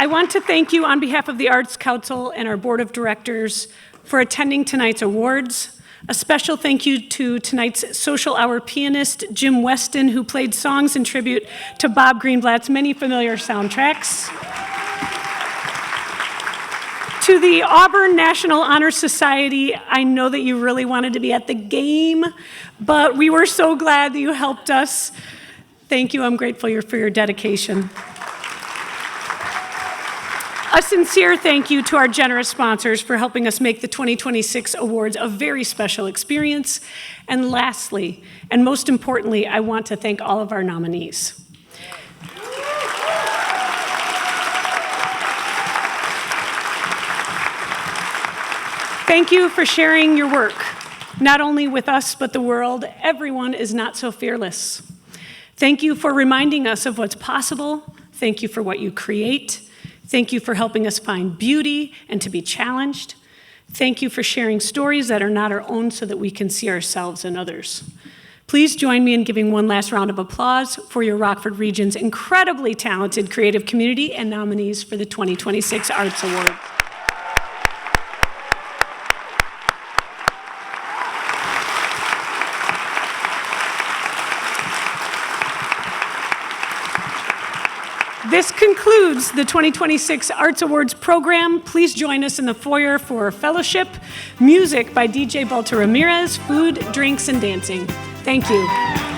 I want to thank you on behalf of the Arts Council and our Board of Directors for attending tonight's awards. A special thank you to tonight's Social Hour pianist, Jim Weston, who played songs in tribute to Bob Greenblatt's many familiar soundtracks. To the Auburn National Honor Society, I know that you really wanted to be at the game, but we were so glad that you helped us. Thank you, I'm grateful for your dedication. A sincere thank you to our generous sponsors for helping us make the 2026 awards a very special experience. And lastly, and most importantly, I want to thank all of our nominees. Thank you for sharing your work, not only with us, but the world. Everyone is not so fearless. Thank you for reminding us of what's possible. Thank you for what you create. Thank you for helping us find beauty and to be challenged. Thank you for sharing stories that are not our own so that we can see ourselves in others. Please join me in giving one last round of applause for your Rockford Region's incredibly talented creative community and nominees for the 2026 Arts Award. This concludes the 2026 Arts Awards program. Please join us in the foyer for fellowship, music by DJ Balta Ramirez, food, drinks, and dancing. Thank you.